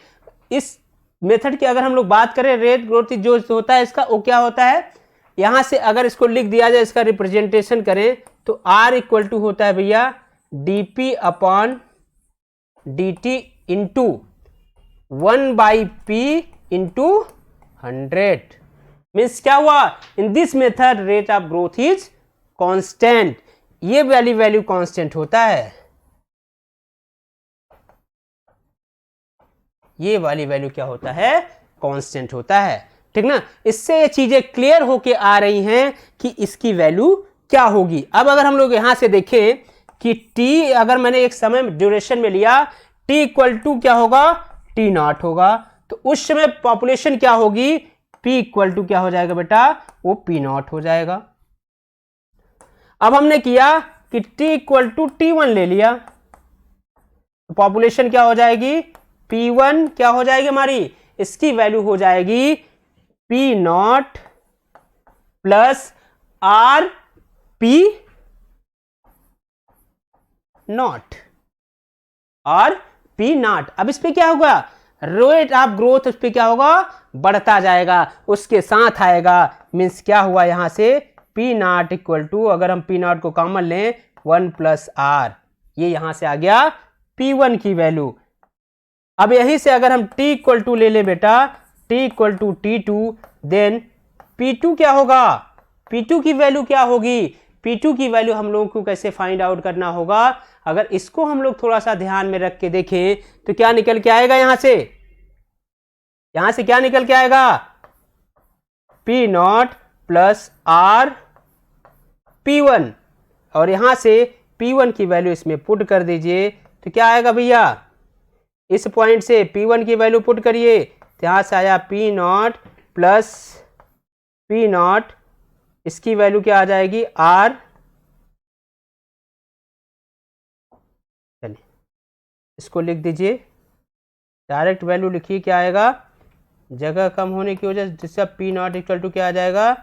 इस मेथड की अगर हम लोग बात करें, रेट ग्रोथ जो होता है इसका, वो क्या होता है, यहां से अगर इसको लिख दिया जाए, इसका रिप्रेजेंटेशन करें तो R इक्वल टू होता है भैया dp upon dt into 1/p into 100। Means क्या हुआ, इन this method rate of growth is constant. ये वैल्यू कांस्टेंट होता है, ये वाली वैल्यू क्या होता है, कांस्टेंट होता है, ठीक ना। इससे ये चीजें क्लियर होके आ रही हैं कि इसकी वैल्यू क्या होगी। अब अगर हम लोग यहां से देखें कि t अगर मैंने एक समय ड्यूरेशन में लिया, t इक्वल टू क्या होगा, t नॉट होगा, तो उस समय पॉपुलेशन क्या होगी, p इक्वल टू क्या हो जाएगा बेटा, वो p नॉट हो जाएगा। अब हमने किया कि t इक्वल टू t1 ले लिया, तो पॉपुलेशन क्या हो जाएगी, P1 क्या हो जाएगी हमारी, इसकी वैल्यू हो जाएगी P not plus R P not, और P नॉट। अब इस पे क्या होगा, रेट ऑफ ग्रोथ, इस पे क्या होगा, बढ़ता जाएगा, उसके साथ आएगा। मीन्स क्या हुआ, यहां से P नॉट इक्वल टू, अगर हम P नॉट को कॉमन लें, 1 प्लस R, ये यहां से आ गया P1 की वैल्यू। अब यहीं से अगर हम t इक्वल टू ले लें बेटा, t equal to T2, then P2 क्या होगा, P2 की वैल्यू क्या होगी, P2 की वैल्यू हम लोगों को कैसे फाइंड आउट करना होगा। अगर इसको हम लोग थोड़ा सा ध्यान में रख के देखें तो क्या निकल के आएगा, यहां से क्या निकल के आएगा, P not plus R P1, और यहां से P1 की वैल्यू इसमें पुट कर दीजिए, तो क्या आएगा भैया, इस पॉइंट से P1 की वैल्यू पुट करिए, तो यहां से आया P not plus P not, इसकी वैल्यू क्या आ जाएगी, R। चलिए इसको लिख दीजिए, डायरेक्ट वैल्यू लिखिए, क्या आएगा, जगह कम होने की वजह से, जिससे P नॉट इक्वल टू क्या आ जाएगा,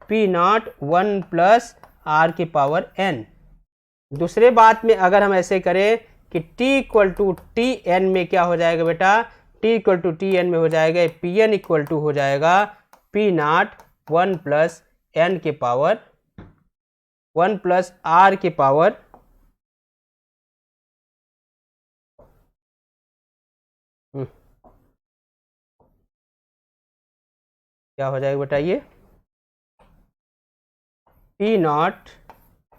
P नॉट 1 प्लस R की पावर n। दूसरे बात में अगर हम ऐसे करें कि t equal to T N में क्या हो जाएगा बेटा, t equal to T N में हो जाएगा पी एन इक्वल टू हो जाएगा P नॉट 1 प्लस n के पावर 1 प्लस R के पावर क्या हो जाएगा बेटा ये पी नॉट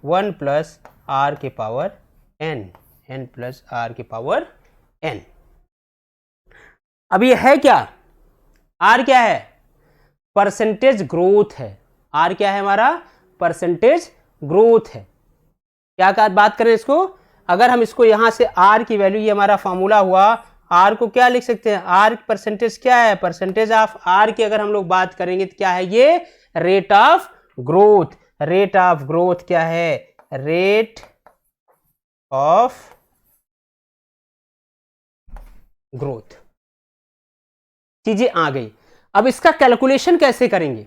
1 प्लस आर के power N, N plus R के पावर एन। अब ये है क्या, आर क्या है, परसेंटेज ग्रोथ है। आर क्या है हमारा, परसेंटेज ग्रोथ है। क्या बात करें इसको, अगर हम इसको यहां से आर की वैल्यू, ये हमारा फॉर्मूला हुआ, आर को क्या लिख सकते हैं, आर परसेंटेज क्या है, परसेंटेज ऑफ आर की अगर हम लोग बात करेंगे तो क्या है ये, rate of growth. Rate of growth क्या है, रेट ऑफ ग्रोथ। चीजें आ गई। अब इसका कैलकुलेशन कैसे करेंगे,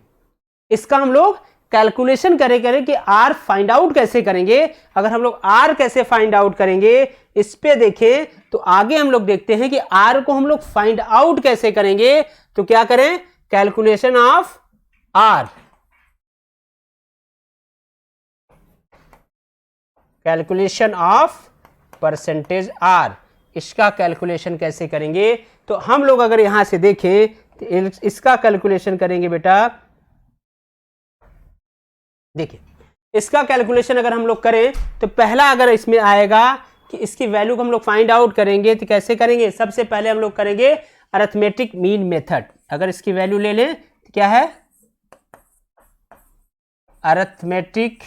इसका हम लोग कैलकुलेशन करें कि आर फाइंड आउट कैसे करेंगे। अगर हम लोग आर कैसे फाइंड आउट करेंगे इस पे देखें तो आगे हम लोग देखते हैं कि आर को हम लोग फाइंड आउट कैसे करेंगे। तो क्या करें, calculation of R, calculation of percentage R, इसका कैलकुलेशन कैसे करेंगे। तो हम लोग अगर यहां से देखें तो इसका कैलकुलेशन करेंगे बेटा, देखिए इसका कैलकुलेशन अगर हम लोग करें तो पहला अगर इसमें आएगा कि इसकी वैल्यू को हम लोग फाइंड आउट करेंगे तो कैसे करेंगे, सबसे पहले हम लोग करेंगे अरिथमेटिक मीन मेथड। अगर इसकी वैल्यू ले लें तो क्या है, arithmetic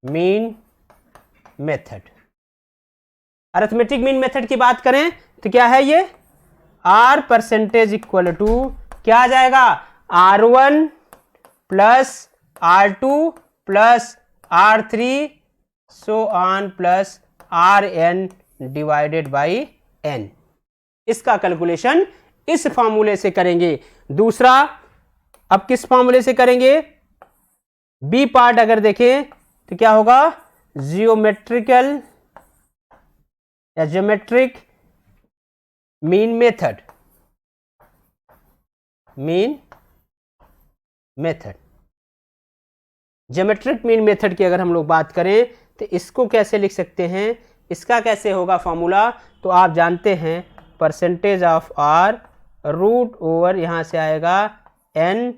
mean method. Arithmetic mean method की बात करें तो क्या है ये, आर परसेंटेज इक्वल टू क्या आ जाएगा, R1 plus R2 plus R3 so on plus Rn divided by n। इसका कैलकुलेशन इस फॉर्मूले से करेंगे। दूसरा अब किस फॉर्मूले से करेंगे, बी पार्ट अगर देखें तो क्या होगा, जियोमेट्रिकल या geometric mean method, mean method. Geometric mean method की अगर हम लोग बात करें तो इसको कैसे लिख सकते हैं, इसका कैसे होगा फॉर्मूला, तो आप जानते हैं percentage of R root over यहां से आएगा N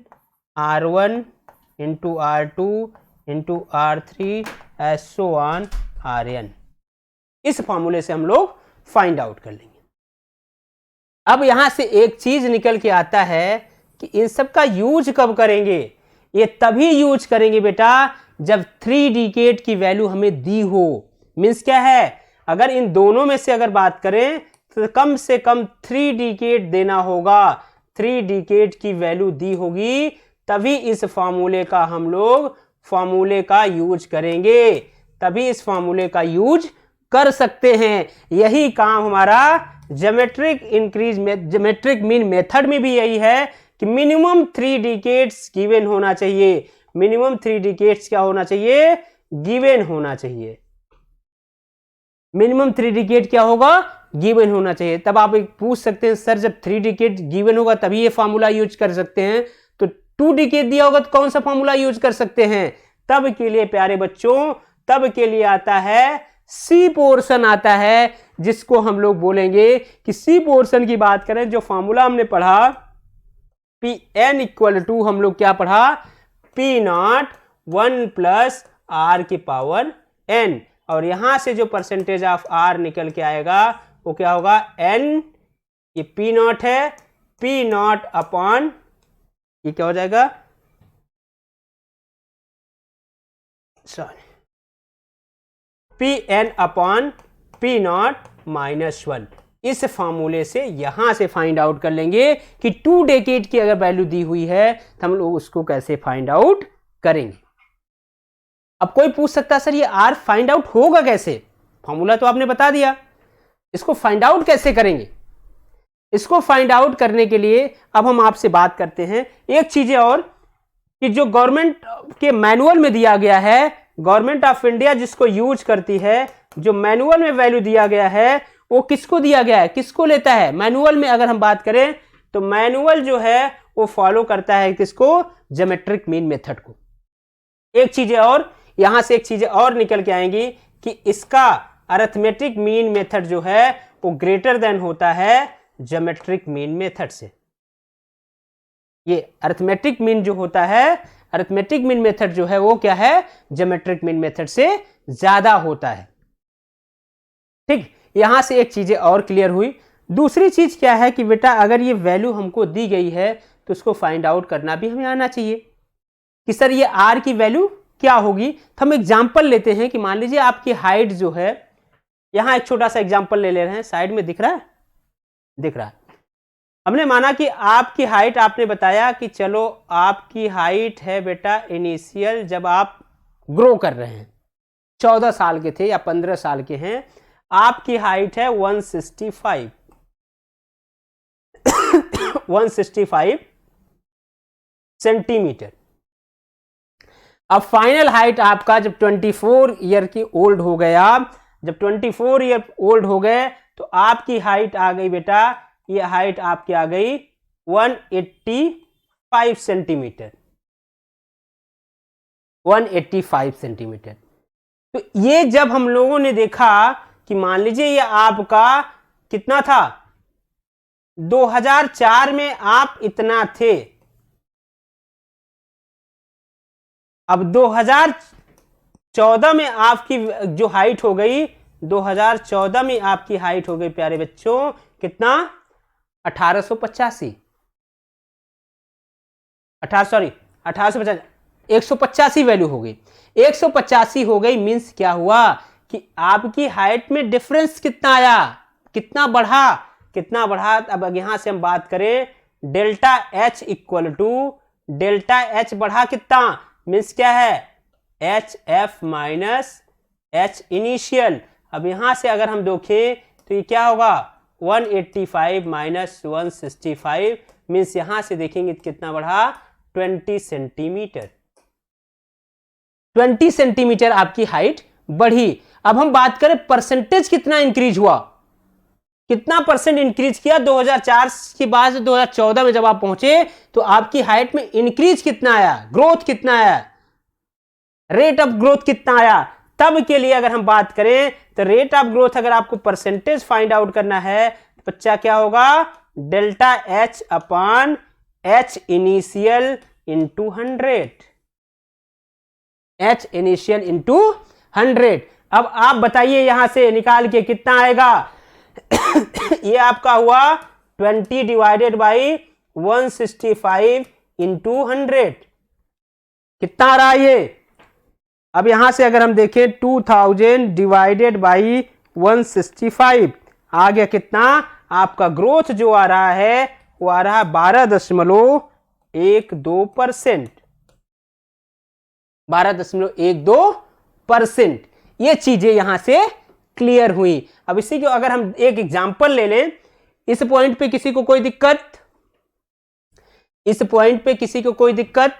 R1 into R2 into R3 as so on Rn। इस फॉर्मूले से हम लोग फाइंड आउट कर लेंगे। अब यहां से एक चीज निकल के आता है कि इन सब का यूज कब करेंगे, ये तभी यूज करेंगे बेटा जब 3 डिकेड की वैल्यू हमें दी हो। मींस क्या है, अगर इन दोनों में से अगर बात करें तो कम से कम 3 डिकेड देना होगा, 3 डिकेड की वैल्यू दी होगी, तभी इस फॉर्मूले का हम लोग फॉर्मूले का यूज करेंगे, तभी इस फॉर्मूले का यूज कर सकते हैं। यही काम हमारा ज्योमेट्रिक मीन मेथड में भी यही है कि मिनिमम 3 डिकेड्स गिवन होना चाहिए, मिनिमम 3 डिकेड्स क्या होना चाहिए, गिवन होना चाहिए। मिनिमम 3 डिकेड क्या होगा, गिवन होना चाहिए। तब आप एक पूछ सकते हैं सर जब 3 डिकेड गिवन होगा तभी ये फॉर्मूला यूज कर सकते हैं, तो 2 डिकेड दिया होगा तो कौन सा फॉर्मूला यूज कर सकते हैं। तब के लिए प्यारे बच्चों, तब के लिए आता है सी पोर्शन आता है, जिसको हम लोग बोलेंगे कि सी पोर्शन की बात करें, जो फॉर्मूला हमने पढ़ा पी एन इक्वल टू हम लोग क्या पढ़ा, पी नॉट 1 प्लस आर की पावर एन, और यहां से जो परसेंटेज ऑफ आर निकल के आएगा वो क्या होगा, एन, ये पी नॉट है, पी नॉट अपॉन ये क्या हो जाएगा, sorry, P N upon P naught minus 1। इस फॉर्मूले से यहां से फाइंड आउट कर लेंगे कि 2 डिकेड की अगर वैल्यू दी हुई है तो हम लोग उसको कैसे फाइंड आउट करेंगे। अब कोई पूछ सकता है सर ये आर फाइंड आउट होगा कैसे, फॉर्मूला तो आपने बता दिया, इसको फाइंड आउट कैसे करेंगे। इसको फाइंड आउट करने के लिए अब हम आपसे बात करते हैं एक चीज और कि जो गवर्नमेंट के मैनुअल में दिया गया है, गवर्नमेंट ऑफ इंडिया जिसको यूज करती है, जो मैनुअल में वैल्यू दिया गया है वो किसको दिया गया है, किसको लेता है। मैनुअल में अगर हम बात करें तो मैनुअल जो है वो फॉलो करता है किसको, ज्योमेट्रिक मीन मेथड को। एक चीज और यहां से एक चीज और निकल के आएंगी कि इसका अरिथमेटिक मीन मेथड जो है वो ग्रेटर देन होता है ज्योमेट्रिक मीन मेथड से। ये अरिथमेटिक मीन जो होता है, अरिथमेटिक मीन मेथड जो है वो क्या है, ज्योमेट्रिक मीन मेथड से ज्यादा होता है। ठीक, यहां से एक चीजें और क्लियर हुई। दूसरी चीज क्या है कि बेटा अगर ये वैल्यू हमको दी गई है तो उसको फाइंड आउट करना भी हमें आना चाहिए कि सर ये आर की वैल्यू क्या होगी। तो हम एग्जांपल लेते हैं कि मान लीजिए आपकी हाइट जो है, यहां एक छोटा सा एग्जांपल ले रहे हैं, साइड में दिख रहा है, दिख रहा है। हमने माना कि आपकी हाइट, आपने बताया कि चलो आपकी हाइट है बेटा इनिशियल जब आप ग्रो कर रहे हैं, 14 साल के थे या 15 साल के हैं, आपकी हाइट है 165 165 सेंटीमीटर। अब फाइनल हाइट आपका जब 24 ईयर की ओल्ड हो गया, जब 24 ईयर ओल्ड हो गए तो आपकी हाइट आ गई बेटा, ये हाइट आपकी आ गई 185 सेंटीमीटर, 185 सेंटीमीटर। तो ये जब हम लोगों ने देखा कि मान लीजिए ये आपका कितना था, 2004 में आप इतना थे, अब 2014 में आपकी जो हाइट हो गई, 2014 में आपकी हाइट हो गई प्यारे बच्चों कितना, 1885 185 वैल्यू हो गई, 185 हो गई। मींस क्या हुआ कि आपकी हाइट में डिफरेंस कितना आया, कितना बढ़ा, कितना बढ़ा। अब यहां से हम बात करें delta H equal to, delta H बढ़ा कितना, मींस क्या है, H F minus H initial. अब यहां से अगर हम देखें तो ये क्या होगा, 185 माइनस 165, मीन्स यहां से देखेंगे कितना बढ़ा, 20 सेंटीमीटर, 20 सेंटीमीटर आपकी हाइट बढ़ी। अब हम बात करें परसेंटेज कितना इंक्रीज हुआ, कितना परसेंट इंक्रीज किया 2004 के बाद 2014 में जब आप पहुंचे तो आपकी हाइट में इंक्रीज कितना आया, ग्रोथ कितना आया, रेट ऑफ ग्रोथ कितना आया। तब के लिए अगर हम बात करें तो रेट ऑफ ग्रोथ अगर आपको परसेंटेज फाइंड आउट करना है तो बच्चा क्या होगा, delta H upon H initial into 100, H initial into 100। अब आप बताइए यहां से निकाल के कितना आएगा ये आपका हुआ 20 डिवाइडेड बाई 165 इंटू 100, कितना आ रहा है ये। अब यहां से अगर हम देखें 2000 डिवाइडेड बाई 165 आ गया कितना, आपका ग्रोथ जो आ रहा है वो आ रहा है 12.12%, 12.12%। ये चीजें यहां से क्लियर हुई। अब इसी को अगर हम एक एग्जांपल ले लें, इस पॉइंट पे किसी को कोई दिक्कत, इस पॉइंट पे किसी को कोई दिक्कत,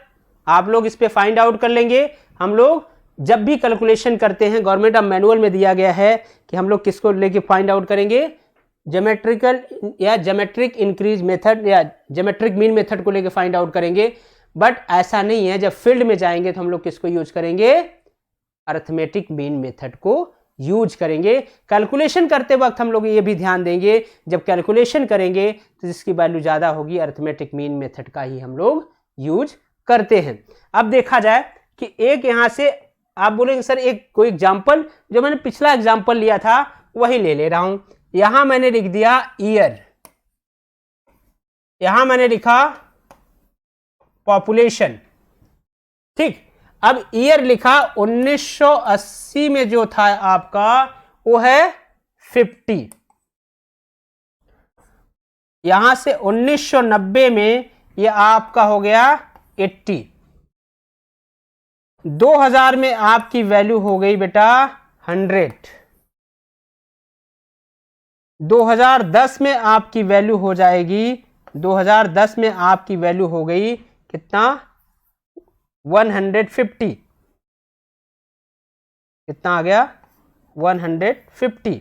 आप लोग इस पे फाइंड आउट कर लेंगे। हम लोग जब भी कैलकुलेशन करते हैं, गवर्नमेंट ऑफ मैनुअल में दिया गया है कि हम लोग किसको लेके फाइंड आउट करेंगे, ज्योमेट्रिकल या ज्योमेट्रिक इंक्रीज मेथड या ज्योमेट्रिक मीन मेथड को लेके फाइंड आउट करेंगे। बट ऐसा नहीं है, जब फील्ड में जाएंगे तो हम लोग किसको यूज करेंगे, अरिथमेटिक मीन मेथड को यूज करेंगे। कैलकुलेशन करते वक्त हम लोग ये भी ध्यान देंगे, जब कैलकुलेशन करेंगे तो जिसकी वैल्यू ज्यादा होगी अरिथमेटिक मीन मेथड का ही हम लोग यूज करते हैं। अब देखा जाए कि एक यहां से आप बोलेंगे सर एक कोई एग्जांपल, जो मैंने पिछला एग्जांपल लिया था वही ले रहा हूं। यहां मैंने लिख दिया ईयर, यहां मैंने लिखा पॉपुलेशन, ठीक। अब ईयर लिखा 1980 में जो था आपका वो है 50, यहां से 1990 में ये आपका हो गया 80, 2000 में आपकी वैल्यू हो गई बेटा 100, 2010 में आपकी वैल्यू हो जाएगी, 2010 में आपकी वैल्यू हो गई कितना, 150, कितना आ गया 150।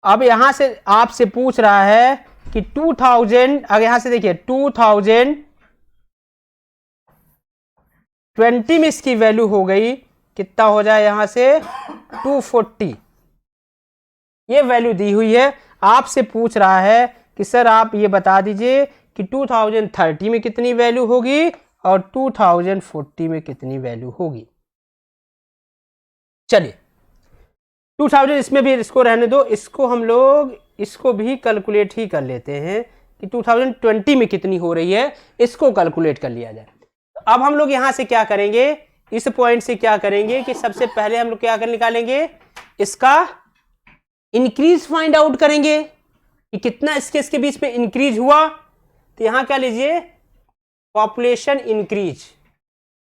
अब यहां से आपसे पूछ रहा है कि 2000, अब यहां से देखिए 2020 में इसकी वैल्यू हो गई कितना, हो जाए यहां से 240, ये वैल्यू दी हुई है। आपसे पूछ रहा है कि सर आप ये बता दीजिए कि 2030 में कितनी वैल्यू होगी और 2040 में कितनी वैल्यू होगी। चलिए 2000 इसमें भी इसको रहने दो, इसको हम लोग इसको भी कैलकुलेट ही कर लेते हैं कि 2020 में कितनी हो रही है, इसको कैलकुलेट कर लिया जाए। अब हम लोग यहां से क्या करेंगे, इस पॉइंट से क्या करेंगे कि सबसे पहले हम लोग क्या कर निकालेंगे, इसका इंक्रीज फाइंड आउट करेंगे कि कितना इसके बीच में इंक्रीज हुआ। तो यहां क्या लीजिए, पॉपुलेशन इंक्रीज,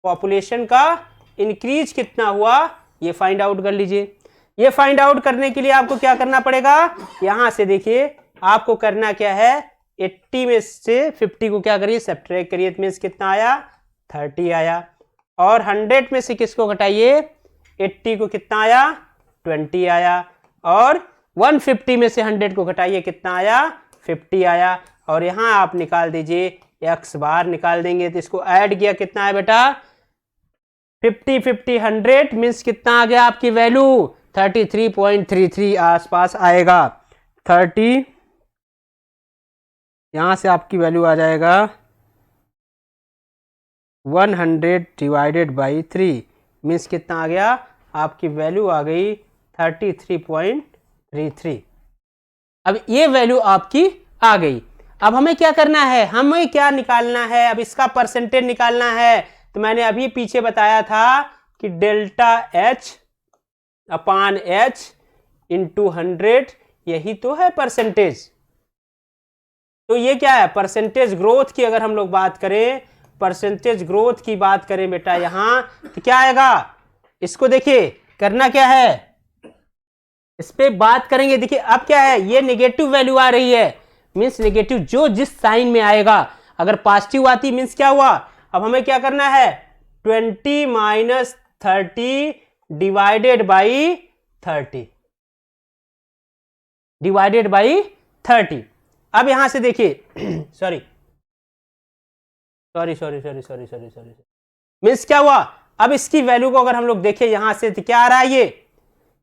पॉपुलेशन का इंक्रीज कितना हुआ ये फाइंड आउट कर लीजिए। ये फाइंड आउट करने के लिए आपको क्या करना पड़ेगा, यहां से देखिए आपको करना क्या है, 80 में से 50 को क्या करिए सब्ट्रैक्ट करिए, मीन्स कितना आया 30 आया, और 100 में से किसको घटाइए 80 को कितना आया 20 आया, और 150 में से 100 को घटाइए कितना आया 50 आया, और यहां आप निकाल दीजिए x बार निकाल देंगे तो इसको ऐड किया कितना है बेटा 50 50 100 मीन्स कितना आ गया आपकी वैल्यू 33.33 आसपास आएगा। 30 यहां से आपकी वैल्यू आ जाएगा 100 डिवाइडेड बाई 3 मीन्स कितना आ गया आपकी वैल्यू आ गई 33.33। अब ये वैल्यू आपकी आ गई। अब हमें क्या करना है, हमें क्या निकालना है, अब इसका परसेंटेज निकालना है। तो मैंने अभी पीछे बताया था कि डेल्टा H अपान H इंटू 100 यही तो है परसेंटेज। तो ये क्या है परसेंटेज ग्रोथ की, अगर हम लोग बात करें परसेंटेज ग्रोथ की बात करें बेटा यहां तो क्या आएगा, इसको देखिए करना क्या है, इस पे बात करेंगे। देखिए अब क्या है, ये नेगेटिव वैल्यू आ रही है मीन्स नेगेटिव जो जिस साइन में आएगा, अगर पॉजिटिव आती मीन्स क्या हुआ, अब हमें क्या करना है 20 minus 30 divided by 30 divided by 30। अब यहां से देखिए सॉरी मीन्स क्या हुआ, अब इसकी वैल्यू को अगर हम लोग देखें यहां से तो क्या आ रहा है, ये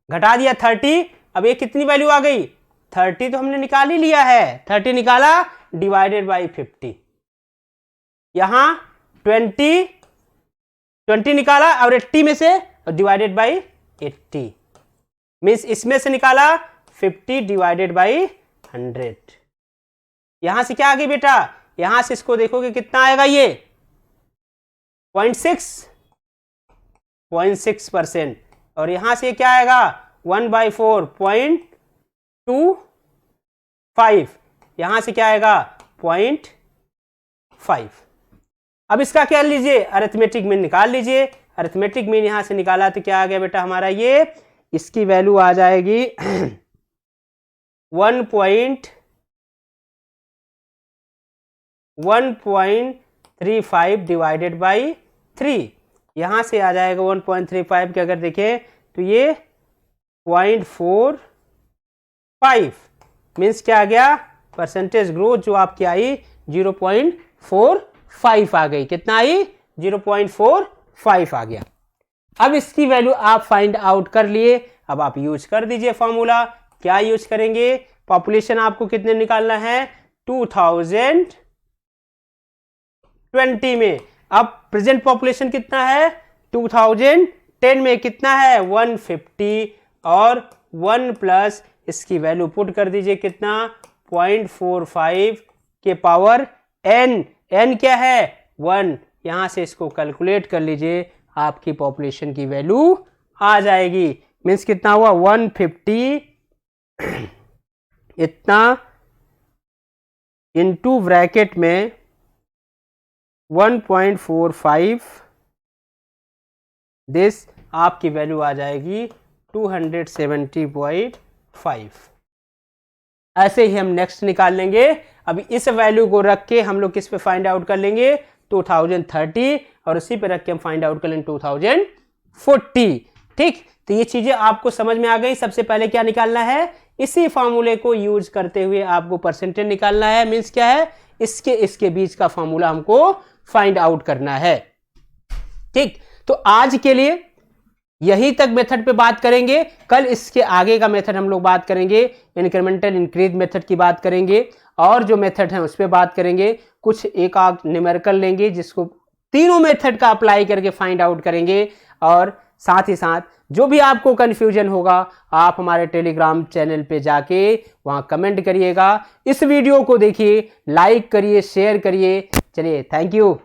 घटा दिया 30, अब ये कितनी वैल्यू आ गई 30 तो हमने निकाल ही लिया है, 30 निकाला डिवाइडेड बाई 50, यहां 20 निकाला और 80 में से डिवाइडेड बाई 80 मीन्स इसमें से निकाला 50 डिवाइडेड बाई 100। यहां से क्या आ गई बेटा, यहां से इसको देखोगे कितना आएगा, ये 0.6%, और यहां से क्या आएगा 1/4.25, यहां से क्या आएगा 0.5। अब इसका क्या लीजिए अरिथमेटिक मीन निकाल लीजिए, अरिथमेटिक मीन यहां से निकाला तो क्या आ गया बेटा हमारा, ये इसकी वैल्यू आ जाएगी 1.35 डिवाइडेड बाई 3, यहां से आ जाएगा 1.35 के अगर देखें तो ये 0.45 मीन्स क्या आ गया परसेंटेज ग्रोथ जो आपकी आई 0.45 आ गई, कितना आई 0.45 आ गया। अब इसकी वैल्यू आप फाइंड आउट कर लिए, अब आप यूज कर दीजिए फॉर्मूला, क्या यूज करेंगे, पॉपुलेशन आपको कितने निकालना है 2020 में, अब प्रेजेंट पॉपुलेशन कितना है 2010 में कितना है 150, और 1 प्लस इसकी वैल्यू पुट कर दीजिए कितना 0.45 के पावर n, n क्या है 1, यहां से इसको कैलकुलेट कर लीजिए, आपकी पॉपुलेशन की वैल्यू आ जाएगी, मीन्स कितना हुआ 150 इतना इंटू ब्रैकेट में 1.45 दिस आपकी वैल्यू आ जाएगी 270.5। ऐसे ही हम नेक्स्ट निकाल लेंगे। अब इस वैल्यू को रख के हम लोग किस पे फाइंड आउट कर लेंगे 2030, और उसी पे रख के हम फाइंड आउट कर लेंगे 2040। ठीक, तो ये चीजें आपको समझ में आ गई। सबसे पहले क्या निकालना है, इसी फॉर्मूले को यूज करते हुए आपको परसेंटेज निकालना है, मीन्स क्या है इसके बीच का फॉर्मूला हमको फाइंड आउट करना है। ठीक, तो आज के लिए यही तक मेथड पे बात करेंगे। कल इसके आगे का मेथड हम लोग बात करेंगे, इंक्रीमेंटल इंक्रीज मेथड की बात करेंगे, और जो मेथड है उस पर बात करेंगे। कुछ एक आध न्यूमेरिकल लेंगे जिसको तीनों मेथड का अप्लाई करके फाइंड आउट करेंगे। और साथ ही साथ जो भी आपको कंफ्यूजन होगा आप हमारे टेलीग्राम चैनल पे जाके वहां कमेंट करिएगा। इस वीडियो को देखिए, लाइक करिए, शेयर करिए। चलिए, थैंक यू।